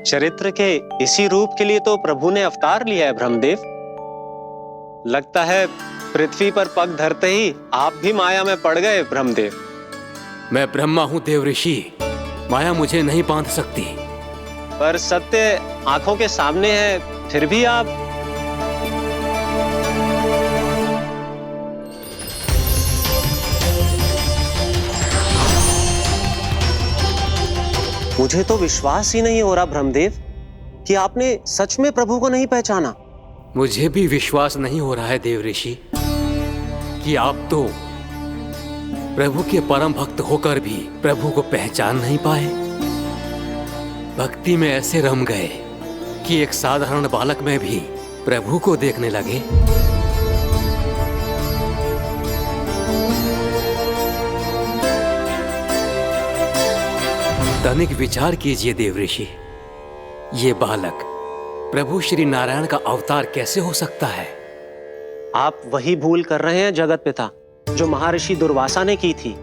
चरित्र के इसी रूप के लिए तो प्रभु ने अवतार लिया है ब्रह्मदेव। लगता है पृथ्वी पर पग धरते ही आप भी माया में पड़ गए ब्रह्मदेव। मैं ब्रह्मा हूं देव ऋषि, माया मुझे नहीं बांध सकती। पर सत्य आंखों के सामने है, फिर भी आप। मुझे तो विश्वास ही नहीं हो रहा ब्रह्मदेव कि आपने सच में प्रभु को नहीं पहचाना। मुझे भी विश्वास नहीं हो रहा है देव ऋषि कि आप तो प्रभु के परम भक्त होकर भी प्रभु को पहचान नहीं पाए। भक्ति में ऐसे रम गए कि एक साधारण बालक में भी प्रभु को देखने लगे। तनिक विचार कीजिए देवऋषि, ये बालक प्रभु श्री नारायण का अवतार कैसे हो सकता है? आप वही भूल कर रहे हैं जगत पिता जो महर्षि दुर्वासा ने की थी।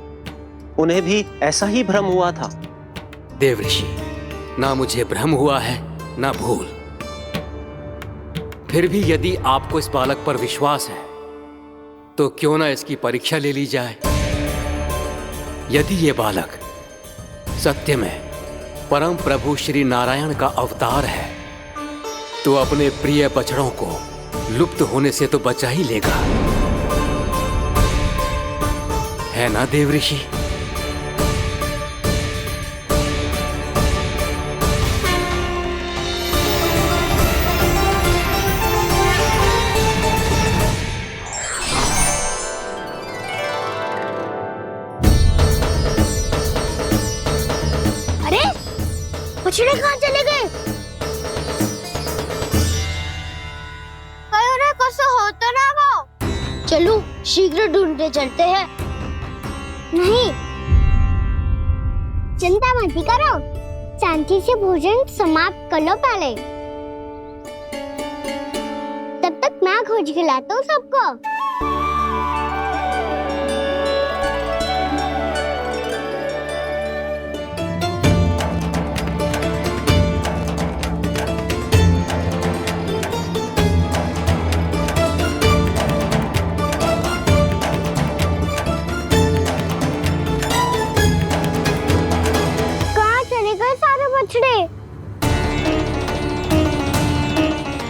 उन्हें भी ऐसा ही भ्रम हुआ था। देवऋषि, ना मुझे भ्रम हुआ है ना भूल। फिर भी यदि आपको इस बालक पर विश्वास है तो क्यों ना इसकी परीक्षा ले ली जाए। यदि ये बालक सत्य में परम प्रभु श्री नारायण का अवतार है तो अपने प्रिय बछड़ों को लुप्त होने से तो बचा ही लेगा, है ना देवऋषि? अरे बछड़े कहाँ चले गए? होता ना वो। चलो शीघ्र ढूंढते चलते हैं। नहीं, चिंता मत करो, शांति से भोजन समाप्त कर लो पहले। तब तक मैं खोज के लाता हूँ सबको।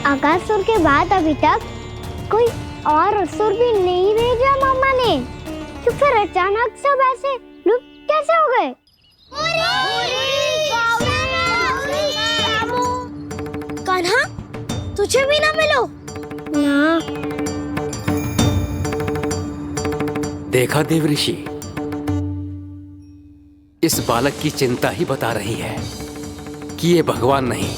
अगासुर के बाद अभी तक कोई और असुर भी नहीं भेजा मामा ने, तो फिर अचानक सब ऐसे लुप्त कैसे हो गए? कान्हा, तुझे भी ना मिलो ना। देखा देवऋषि, इस बालक की चिंता ही बता रही है कि ये भगवान नहीं।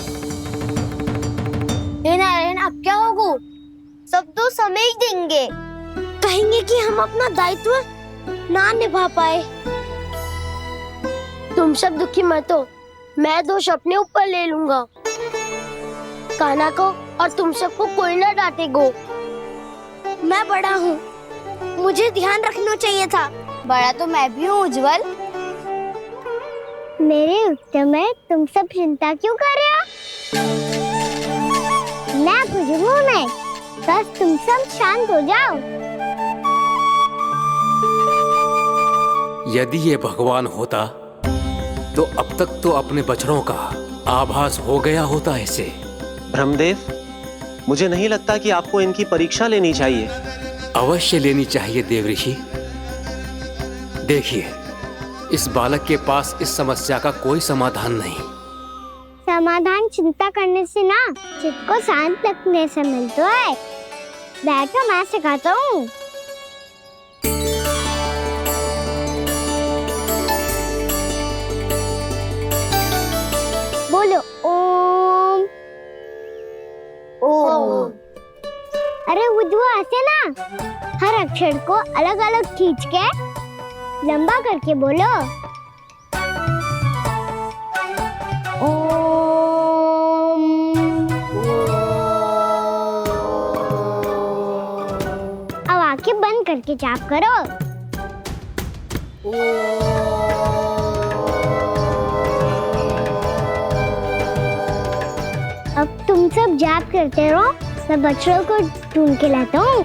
नारायण, अब क्या होगा? सब तो समझ देंगे, कहेंगे कि हम अपना दायित्व ना निभा पाए। तुम सब दुखी मत हो, मैं दोष अपने ऊपर ले लूंगा। कान्हा को और तुम सबको कोई ना डांटेगो। मैं बड़ा हूँ, मुझे ध्यान रखना चाहिए था। बड़ा तो मैं भी हूँ उज्जवल। मेरे उत्तर में तुम सब चिंता क्यों कर रहे हो? मैं बुझूंगा नहीं, बस तुम सब शांत हो जाओ। यदि ये भगवान होता तो अब तक तो अपने बछड़ों का आभास हो गया होता इसे। ब्रह्मदेव, मुझे नहीं लगता कि आपको इनकी परीक्षा लेनी चाहिए। अवश्य लेनी चाहिए देवऋषि। देखिए, इस बालक के पास इस समस्या का कोई समाधान नहीं। समाधान चिंता करने से ना, चित्त को शांत रखने से मिलता है। बैठो, मैं सिखाता हूँ। बोलो ओम। ओम। अरे उद्वा, ऐसे ना हर अक्षर को अलग अलग खींच के लंबा करके बोलो। अब आंखें बंद करके जाप करो। अब तुम सब जाप करते रहो, मैं बच्चों को ढूंढ के लाता हूँ।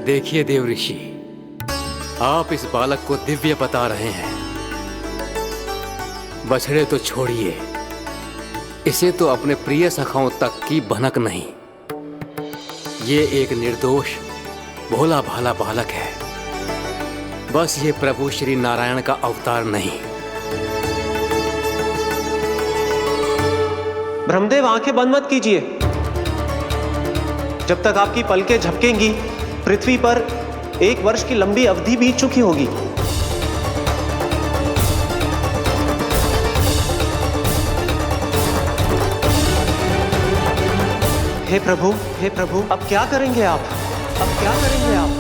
देखिए देव ऋषि, आप इस बालक को दिव्य बता रहे हैं। बछड़े तो छोड़िए, इसे तो अपने प्रिय सखाओं तक की भनक नहीं। ये एक निर्दोष भोला भाला बालक है, बस ये प्रभु श्री नारायण का अवतार नहीं। ब्रह्मदेव, आंखें बंद मत कीजिए। जब तक आपकी पलकें झपकेंगी, पृथ्वी पर 1 वर्ष की लंबी अवधि बीत चुकी होगी। हे प्रभु, अब क्या करेंगे आप? अब क्या करेंगे आप?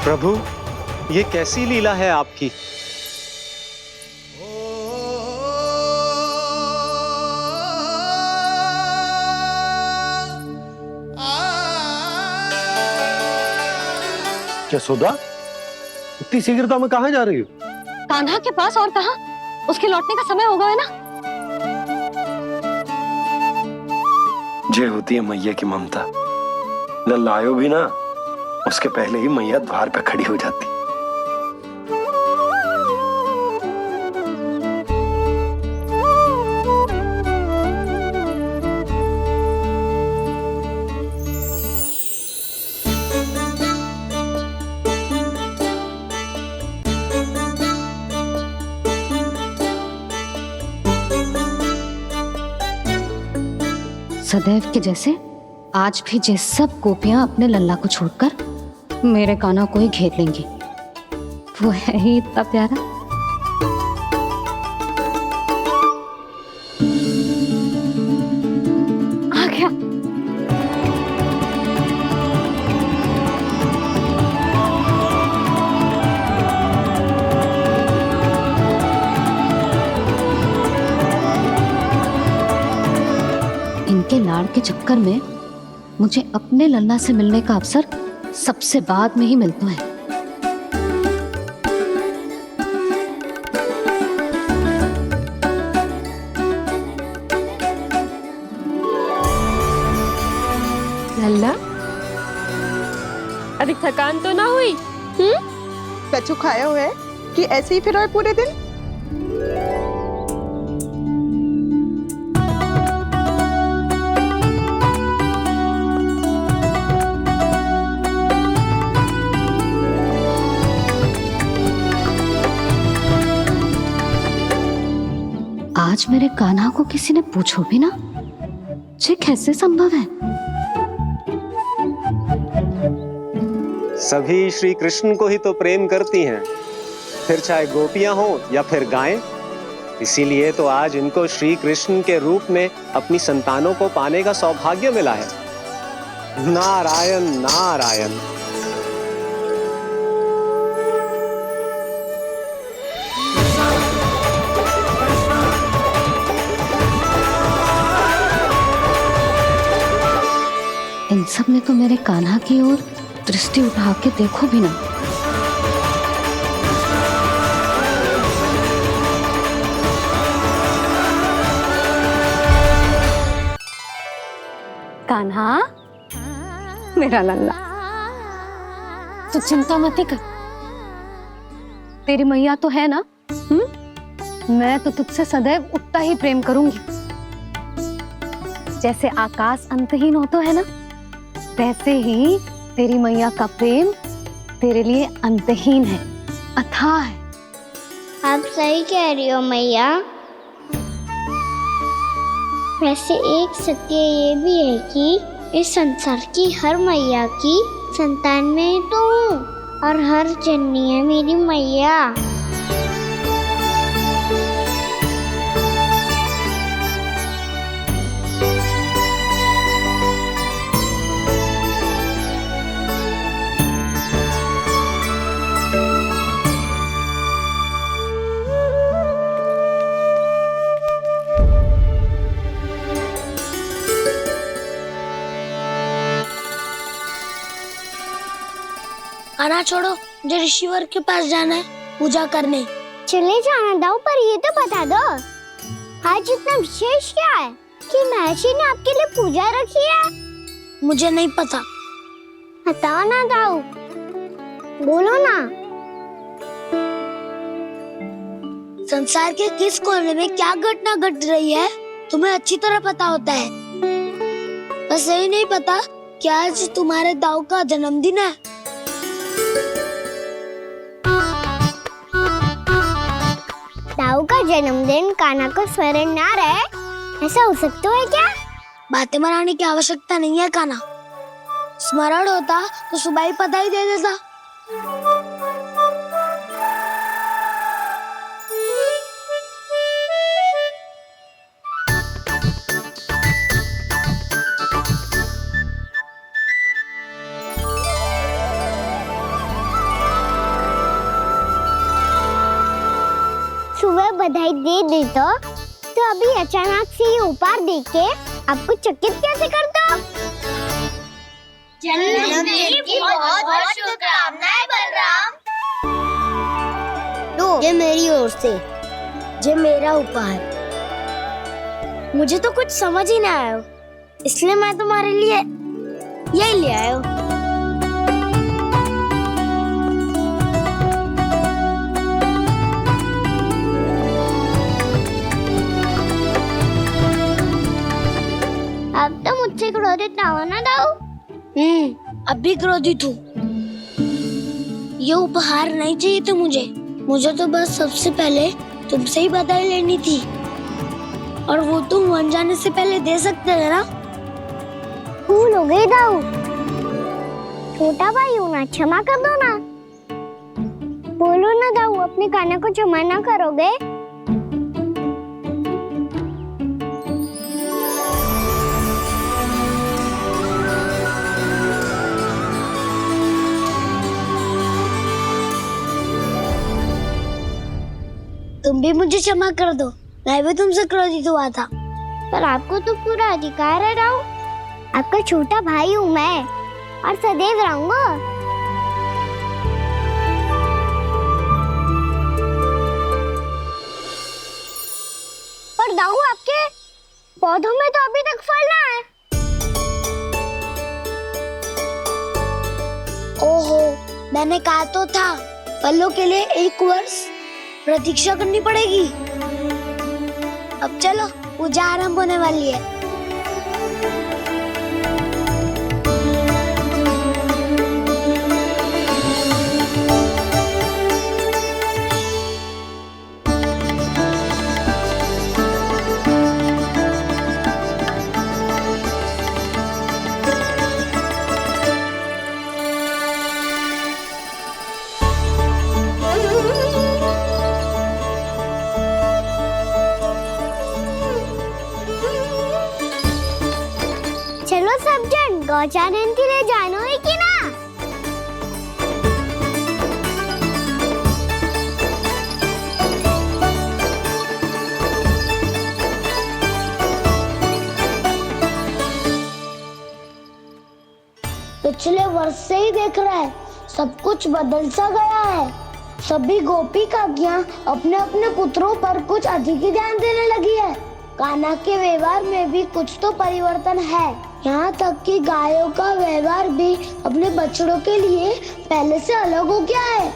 प्रभु, ये कैसी लीला है आपकी? यशोदा, इतनी शीघ्रता में कहाँ जा रही हो? कान्हा के पास, और कहाँ? उसके लौटने का समय हो गया है ना। जय होती है मैया की ममता। लल्लायो भी ना, उसके पहले ही मैया द्वार पे खड़ी हो जाती। सदैव के जैसे आज भी ये सब गोपियां अपने लल्ला को छोड़कर मेरे कान्हा को ही घेर लेंगी। वो है ही इतना प्यारा। आ गया। इनके लाड़ के चक्कर में मुझे अपने लल्ला से मिलने का अवसर सबसे बाद में ही मिलता है। लल्ला, अभी थकान तो ना हुई? कछु खाया हुआ है कि ऐसे ही फिर पूरे दिन? आज मेरे कान्हा को किसी ने पूछो भी ना, ये कैसे संभव है? सभी श्री कृष्ण को ही तो प्रेम करती हैं, फिर चाहे गोपियां हो या फिर गायें। इसीलिए तो आज इनको श्री कृष्ण के रूप में अपनी संतानों को पाने का सौभाग्य मिला है। नारायण नारायण। इन सब ने तो मेरे कान्हा की ओर दृष्टि उठा के देखो भी ना। कान्हा, मेरा लल्ला, तू चिंता मत कर। तेरी मैया तो है ना? मैं तो तुझसे सदैव उतना ही प्रेम करूंगी। जैसे आकाश अंतहीन होता है ना, वैसे ही तेरी मैया का प्रेम तेरे लिए अंतहीन है, अथाह है। आप सही कह रही हो मैया। वैसे एक सत्य ये भी है कि इस संसार की हर मैया की संतान में ही तो हूँ और हर जननी है मेरी मैया। खाना छोड़ो, मुझे ऋषिवर के पास जाना है पूजा करने। चले जाना दाऊ, पर ये तो बता दो आज इतना विशेष क्या है कि महर्षि ने आपके लिए पूजा रखी है? मुझे नहीं पता। बताओ ना दाऊ, बोलो ना। संसार के किस कोने में क्या घटना घट रही है तुम्हें अच्छी तरह पता होता है। बस यही नहीं पता कि आज तुम्हारे दाऊ का जन्मदिन है। दाऊ का जन्मदिन कान्हा को स्मरण ना रहे, ऐसा हो सकता है क्या? बातें बनाने की आवश्यकता नहीं है कान्हा। स्मरण होता तो सुबह ही पता ही दे देता। सुबह बधाई दे देता तो अभी अचानक से ये उपहार देख के आपको चकित कैसे कर दो? जन्मदिन की बहुत-बहुत शुभकामनाएं बलराम। लो, ये मेरी ओर से, ये मेरा उपहार। मुझे तो कुछ समझ ही ना आया, इसलिए मैं तुम्हारे लिए यही ले आया हूँ। अब तो मुझसे क्रोधित ना हो ना दाऊ। अब भी क्रोधित हूँ। ये उपहार नहीं चाहिए था मुझे तो बस सबसे पहले तुमसे ही बधाई लेनी थी, और वो तुम बन जाने से पहले दे सकते थे ना। भूल हो गई दाऊ, छोटा भाई हूँ ना, क्षमा कर दो ना। बोलो ना दाऊ, अपने कान्हा को क्षमा ना करोगे? तुम भी मुझे क्षमा कर दो, मैं भी तुमसे क्रोधित हुआ था। पर आपको तो पूरा अधिकार है दाऊ, आपका छोटा भाई हूँ मैं और सदैव रहूंगा। पर दाऊ, आपके पौधों में तो अभी तक फल ना है। ओहो, मैंने कहा तो था फलों के लिए 1 वर्ष प्रतीक्षा करनी पड़ेगी। अब चलो, पूजा आरंभ होने वाली है। चलो सब जन गौचारण के लिए जानो है कि ना? पिछले वर्ष से ही देख रहा है, सब कुछ बदल सा गया है। सभी गोपी काकियां अपने अपने पुत्रों पर कुछ अधिक ही ध्यान देने लगी है। कान्हा के व्यवहार में भी कुछ तो परिवर्तन है। यहाँ तक कि गायों का व्यवहार भी अपने बछड़ों के लिए पहले से अलग हो गया है।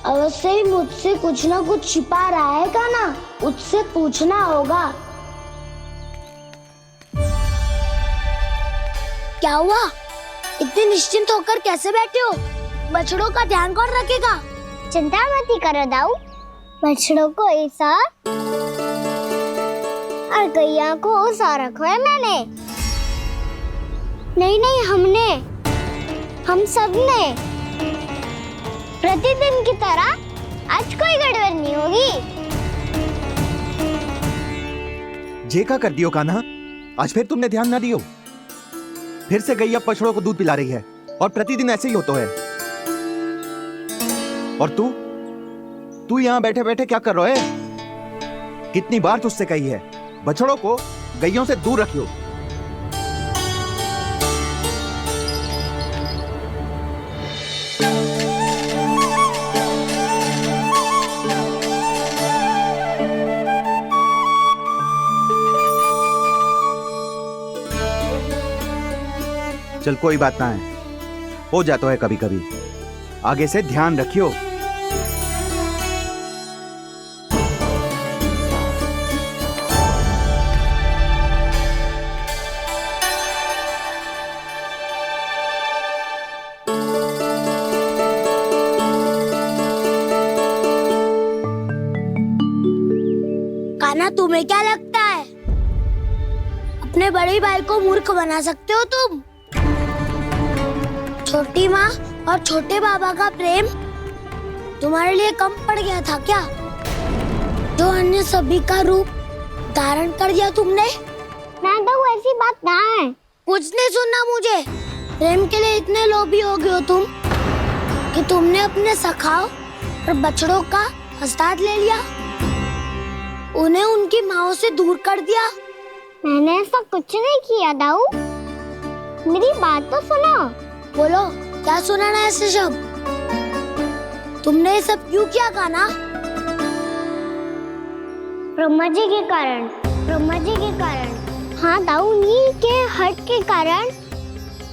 अवश्य ही मुझसे कुछ ना कुछ छिपा रहा है कान्हा, उससे पूछना होगा। क्या हुआ? इतने निश्चिंत होकर कैसे बैठे हो? बछड़ों का ध्यान कौन रखेगा? चिंता मत करो दाऊ, बछड़ों को ऐसा और गैया को उसा रखो है मैंने। नहीं नहीं, हमने, हम सब ने। प्रतिदिन की तरह आज कोई गड़बड़ नहीं होगी। जे का कर दियो कान्हा, आज फिर तुमने ध्यान ना दियो। फिर से गैया बछड़ों को दूध पिला रही है और प्रतिदिन ऐसे ही होता है। और तू यहां बैठे बैठे क्या कर रहा है? कितनी बार तुझसे कही है बछड़ों को गैयों से दूर रखियो। चल कोई बात ना है, हो जाता है कभी कभी। आगे से ध्यान रखियो। कान्हा, तुम्हें क्या लगता है अपने बड़े भाई को मूर्ख बना सकते हो तुम? छोटी माँ और छोटे बाबा का प्रेम तुम्हारे लिए कम पड़ गया था क्या, जो अन्य सभी का रूप धारण कर दिया तुमने? ना तो ऐसी बात ना है। कुछ नहीं सुनना मुझे। प्रेम के लिए इतने लोभी हो गए हो तुम कि तुमने अपने सखाओ और बछड़ों का हस्ताक्षर ले लिया, उन्हें उनकी माँओं से दूर कर दिया। मैंने ऐसा कुछ नहीं किया दाऊ, मेरी बात तो सुनो। बोलो, क्या सुनाना है ऐसे शब्द? तुमने ये सब क्यों किया कान्हा? ब्रह्मा जी के कारण, ब्रह्मा जी के कारण। हाँ दाऊ, नील के हट के कारण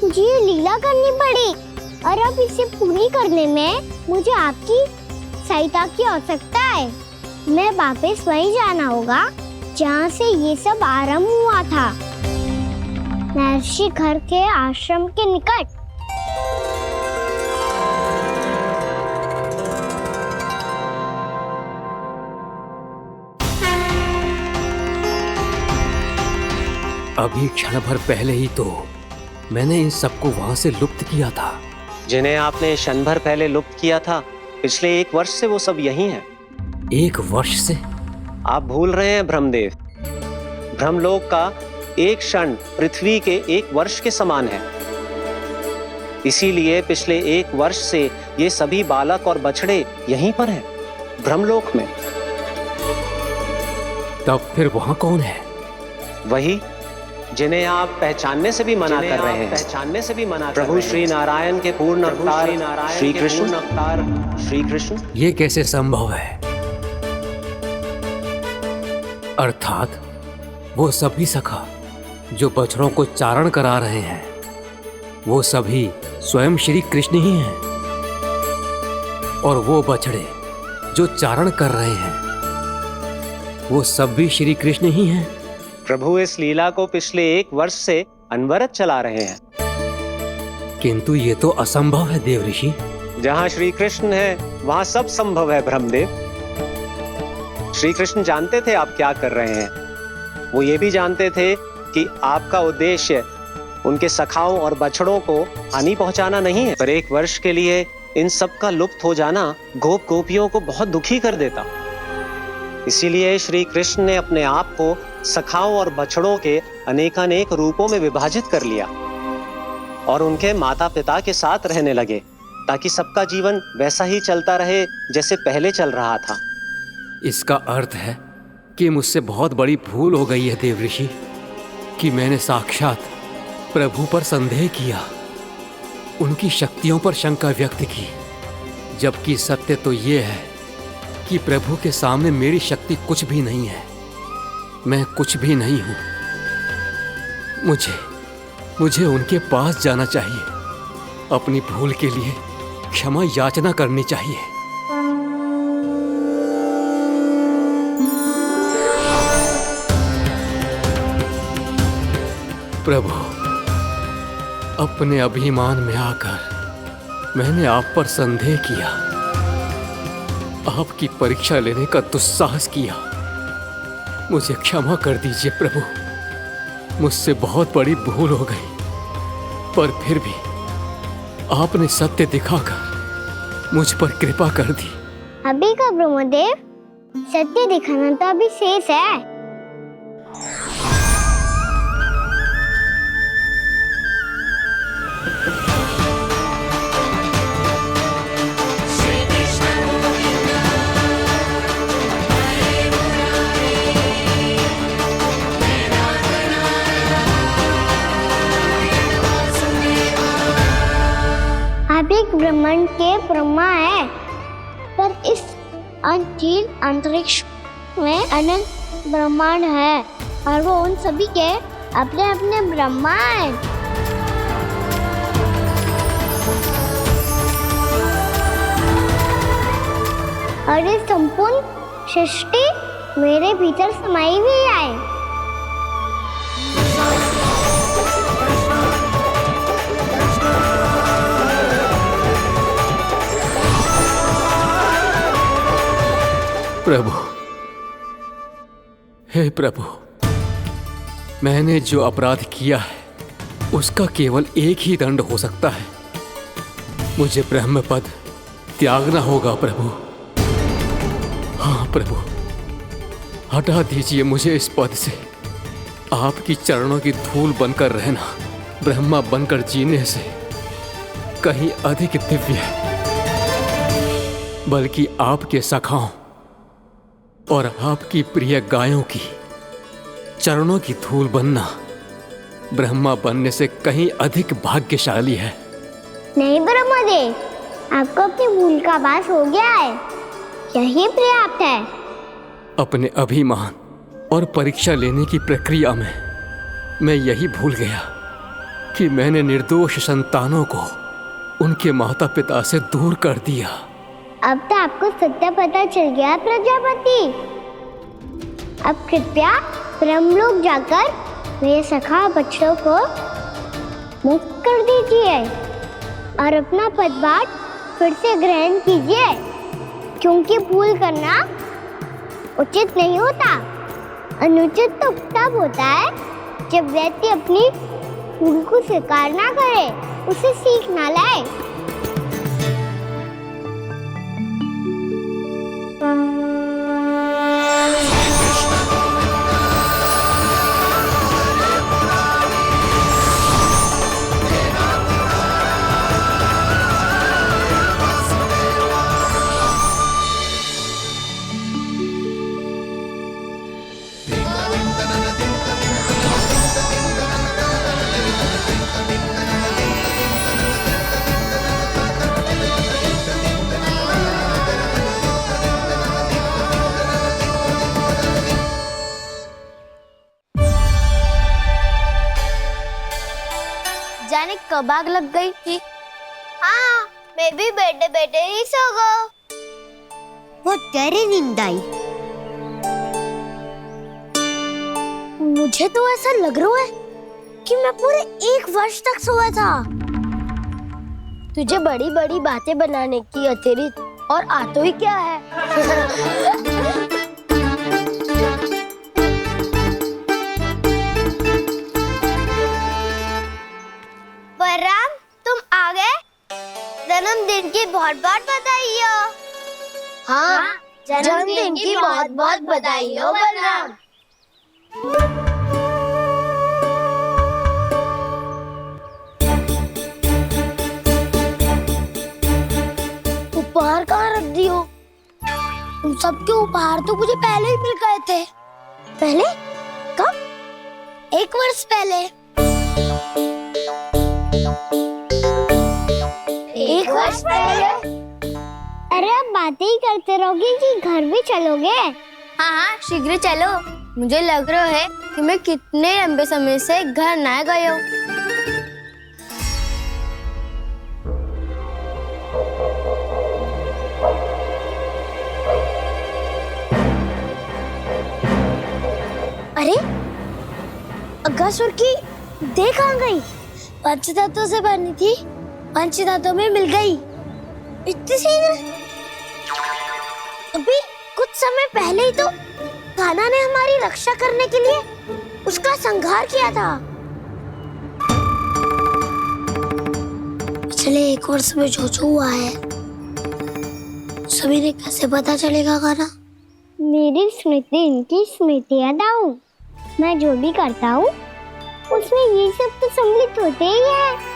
मुझे ये लीला करनी पड़ी, और अब इसे पूरी करने में मुझे आपकी सहायता की आवश्यकता है। मैं वापस वहीं जाना होगा जहाँ से ये सब आरंभ हुआ था, महर्षि घर के आश्रम के निकट। अभी क्षण भर पहले ही तो मैंने इन सबको वहां से लुप्त किया था। जिन्हें आपने क्षण भर पहले लुप्त किया था, पिछले 1 वर्ष से वो सब यहीं हैं। 1 वर्ष से? आप भूल रहे हैं ब्रह्मदेव। ब्रह्मलोक का एक क्षण पृथ्वी के 1 वर्ष के समान है। इसीलिए पिछले 1 वर्ष से ये सभी बालक और बछड़े यहीं पर हैं, ब्रह्मलोक में। तब फिर वहां कौन है? वही जिन्हें आप पहचानने से भी मना कर रहे हैं। पहचानने से भी मना प्रभु श्री नारायण के पूर्ण अवतार श्री कृष्ण। ये कैसे संभव है? अर्थात वो सभी सखा जो बछड़ों को चारण करा रहे हैं, वो सभी स्वयं श्री कृष्ण ही हैं, और वो बछड़े जो चारण कर रहे हैं, वो सब भी श्री कृष्ण ही हैं। प्रभु इस लीला को पिछले 1 वर्ष से अनवरत चला रहे हैं। किंतु ये तो असंभव है देव ऋषि। जहाँ श्री कृष्ण है वहाँ सब संभव है ब्रह्मदेव। श्री कृष्ण जानते थे आप क्या कर रहे हैं। वो ये भी जानते थे कि आपका उद्देश्य उनके सखाओं और बछड़ों को हानि पहुंचाना नहीं है, पर 1 वर्ष के लिए इन सब का लुप्त हो जाना गोप गोपियों को बहुत दुखी कर देता। इसीलिए श्री कृष्ण ने अपने आप को सखाओं और बछड़ों के अनेकानेक रूपों में विभाजित कर लिया और उनके माता पिता के साथ रहने लगे, ताकि सबका जीवन वैसा ही चलता रहे जैसे पहले चल रहा था। इसका अर्थ है कि मुझसे बहुत बड़ी भूल हो गई है देव ऋषि, कि मैंने साक्षात प्रभु पर संदेह किया, उनकी शक्तियों पर शंका व्यक्त की, जबकि सत्य तो ये है कि प्रभु के सामने मेरी शक्ति कुछ भी नहीं है। मैं कुछ भी नहीं हूं। मुझे उनके पास जाना चाहिए, अपनी भूल के लिए क्षमा याचना करनी चाहिए। प्रभु, अपने अभिमान में आकर मैंने आप पर संदेह किया, आपकी परीक्षा लेने का दुस्साहस किया। मुझे क्षमा कर दीजिए प्रभु, मुझसे बहुत बड़ी भूल हो गई। पर फिर भी आपने सत्य दिखाकर मुझ पर कृपा कर दी। अभी का ब्रह्मदेव, सत्य दिखाना तो अभी शेष है। आप एक ब्रह्मांड के ब्रह्मा है, पर इस अनंत अंतरिक्ष में अनंत ब्रह्मांड है और वो उन सभी के अपने अपने ब्रह्मा हैं। और ये संपूर्ण सृष्टि मेरे भीतर समाई हुई है। प्रभु, हे प्रभु, मैंने जो अपराध किया है उसका केवल एक ही दंड हो सकता है। मुझे ब्रह्म पद त्यागना होगा प्रभु। हाँ प्रभु, हटा दीजिए मुझे इस पद से। आपकी चरणों की धूल बनकर रहना ब्रह्मा बनकर जीने से कहीं अधिक दिव्य है। बल्कि आपके सखाओं और आपकी प्रिय गायों की चरणों की धूल बनना ब्रह्मा बनने से कहीं अधिक भाग्यशाली है। नहीं ब्रह्मदेव, आपको अपनी भूल का आभास हो गया है, यही पर्याप्त है। अपने अभिमान और परीक्षा लेने की प्रक्रिया में मैं यही भूल गया कि मैंने निर्दोष संतानों को उनके माता पिता से दूर कर दिया। अब तो आपको सत्य पता चल गया प्रजापति। अब कृपया ब्रह्मलोक जाकर मेरे सखा बच्चों को मुक्त कर दीजिए और अपना पदभार फिर से ग्रहण कीजिए, क्योंकि भूल करना उचित नहीं होता। अनुचित तो तब होता है जब व्यक्ति अपनी भूल को स्वीकार ना करे, उसे सीख ना लाए। जाने कब आग लग गई थी। हाँ, मैं भी बैठे बैठे ही सो गया। बहुत गहरी नींद आई। मुझे तो ऐसा लग रहा है कि मैं पूरे 1 वर्ष तक सोया था। तुझे बड़ी बड़ी बातें बनाने की अतिरिक्त और आता ही क्या है। बलराम, तुम आ गए? जन्मदिन की बहुत बहुत बधाई हो। हाँ, जन्मदिन की बहुत बहुत बधाई हो बलराम। उपहार कहाँ रख दी हो? तुम सबके उपहार तो मुझे पहले ही मिल गए थे। पहले? कब? 1 वर्ष पहले। 1 वर्ष पहले? अरे अब बातें ही करते रहोगे कि घर भी चलोगे? हाँ, शीघ्र चलो। मुझे लग रहा है कि मैं कितने लंबे समय से घर ना गया हूँ। अरे, अगासुर की देह कहाँ गई? पंचतत्वों से बनी थी, पंचतत्वों में मिल गई। इतनी शीघ्र? अभी कुछ समय पहले ही तो कान्हा ने हमारी रक्षा करने के लिए उसका संहार किया था। पिछले 1 वर्ष में जो जो हुआ है सभी ने कैसे पता चलेगा गाना? मेरी स्मृति इनकी स्मृति अदाऊं। मैं जो भी करता हूँ उसमें ये सब तो सम्मिलित होते ही है।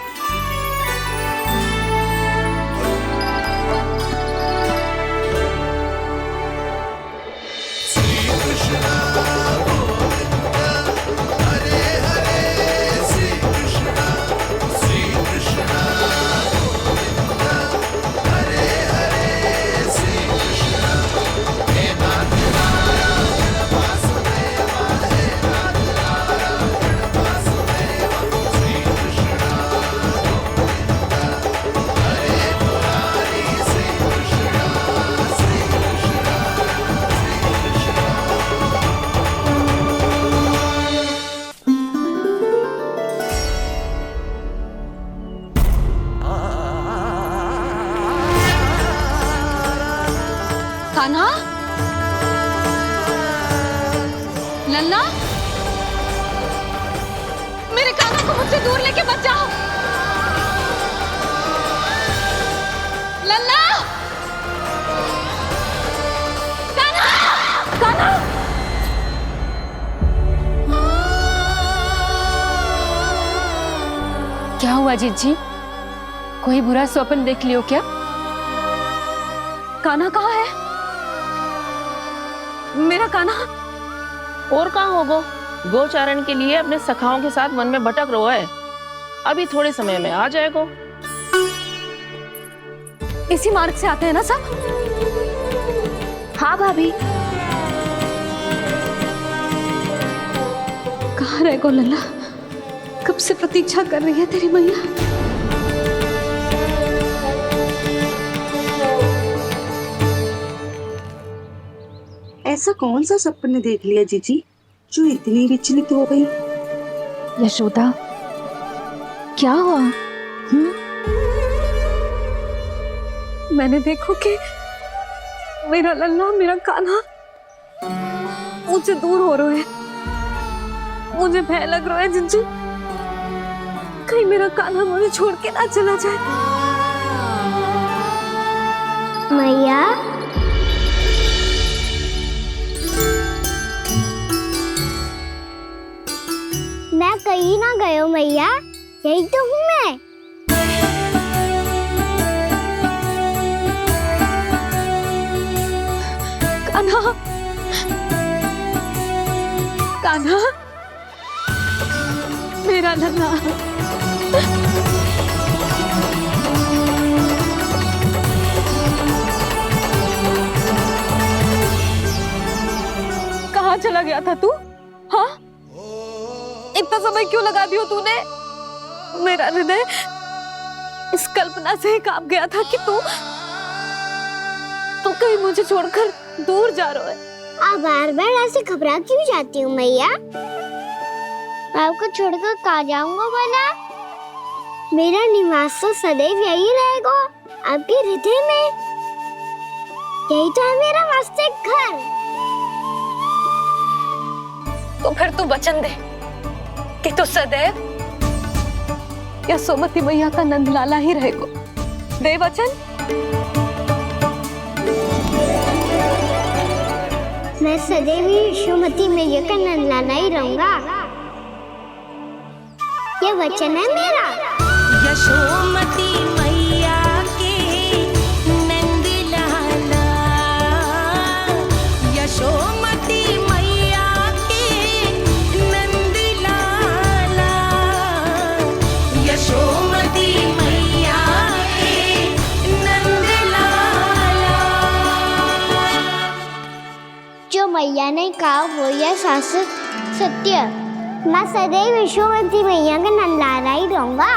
कान्हा, लल्ला, मेरे कान्हा को मुझसे दूर लेके मत जाओ। लल्ला, कान्हा, कान्हा। क्या हुआ जीजी? कोई बुरा स्वप्न देख लियो क्या? कान्हा कहाँ है? मेरा कान्हा? और कहाँ होगो? गोचारण के लिए अपने सखाओं के साथ वन में भटक रहा है। अभी थोड़े समय में आ जाएगा। इसी मार्ग से आते हैं ना सब? हाँ भाभी। कहाँ रह गो लल्ला? कब से प्रतीक्षा कर रही है तेरी मैया। ऐसा कौन सा सपने देख लिया जीजी जो इतनी विचलित हो गई? यशोदा, क्या हुआ? मैंने देखो कि मेरा लल्ला, मेरा कान्हा मुझसे दूर हो रहे हैं। मुझे भय लग रहा है जीजू, कहीं मेरा कान्हा मुझे छोड़ के ना चला जाए। मैया, मैं कहीं ना गयो मैया, यही तो हूँ मैं। कान्हा, कान्हा, मेरा लल्ला। कहाँ चला गया था तू? हाँ, इतना समय क्यों लगा दियो तूने? मेरा हृदय इस कल्पना से कांप गया था कि तू कहीं मुझे छोड़कर दूर जा रहा है। आप बार बार ऐसे घबरा क्यों जाती हूँ मैया? आपको छोड़कर कहाँ जाऊंगा भला? मेरा निवास तो सदैव यही रहेगा, आपके हृदय में। यही तो है मेरा वास्तविक घर। तो फिर तू वचन दे कि तू सदैव यशोमती मैया का नंदलाला ही रहेगा। दे वचन। मैं सदैव यशोमती मैया का नंदलाला ही रहूंगा, ये वचन है मेरा। यशोमती मैया के नंदलाला, यशोमती मैया के नंदलाला, यशोमती मैया के नंदलाला। जो मैया ने कहा वो यह शाश्वत सत्य। मैं सदैव यशोमती मैया का नंदलाला ही रहूंगा,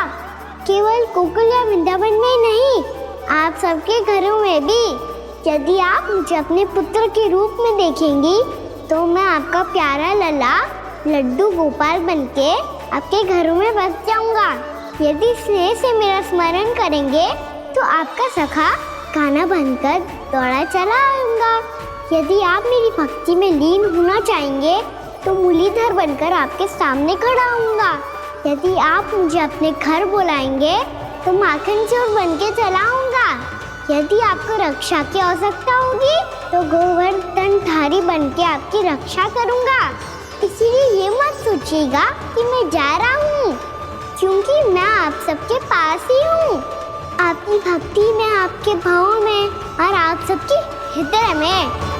केवल गोकुल या वृंदावन में नहीं, आप सबके घरों में भी। यदि आप मुझे अपने पुत्र के रूप में देखेंगी तो मैं आपका प्यारा लल्ला लड्डू गोपाल बनके आपके घरों में बस जाऊंगा। यदि स्नेह से मेरा स्मरण करेंगे तो आपका सखा गाना बनकर दौड़ा चला आऊंगा। यदि आप मेरी भक्ति में लीन होना चाहेंगे तो मुरलीधर बनकर आपके सामने खड़ा होऊंगा। यदि आप मुझे अपने घर बुलाएंगे तो माखन चोर बन के चला आऊंगा। यदि आपको रक्षा की आवश्यकता होगी तो गोवर्धन धारी बन के आपकी रक्षा करूंगा। इसीलिए ये मत सोचिएगा कि मैं जा रहा हूँ, क्योंकि मैं आप सबके पास ही हूँ, आपकी भक्ति में, आपके भाव में और आप सबके हृदय में।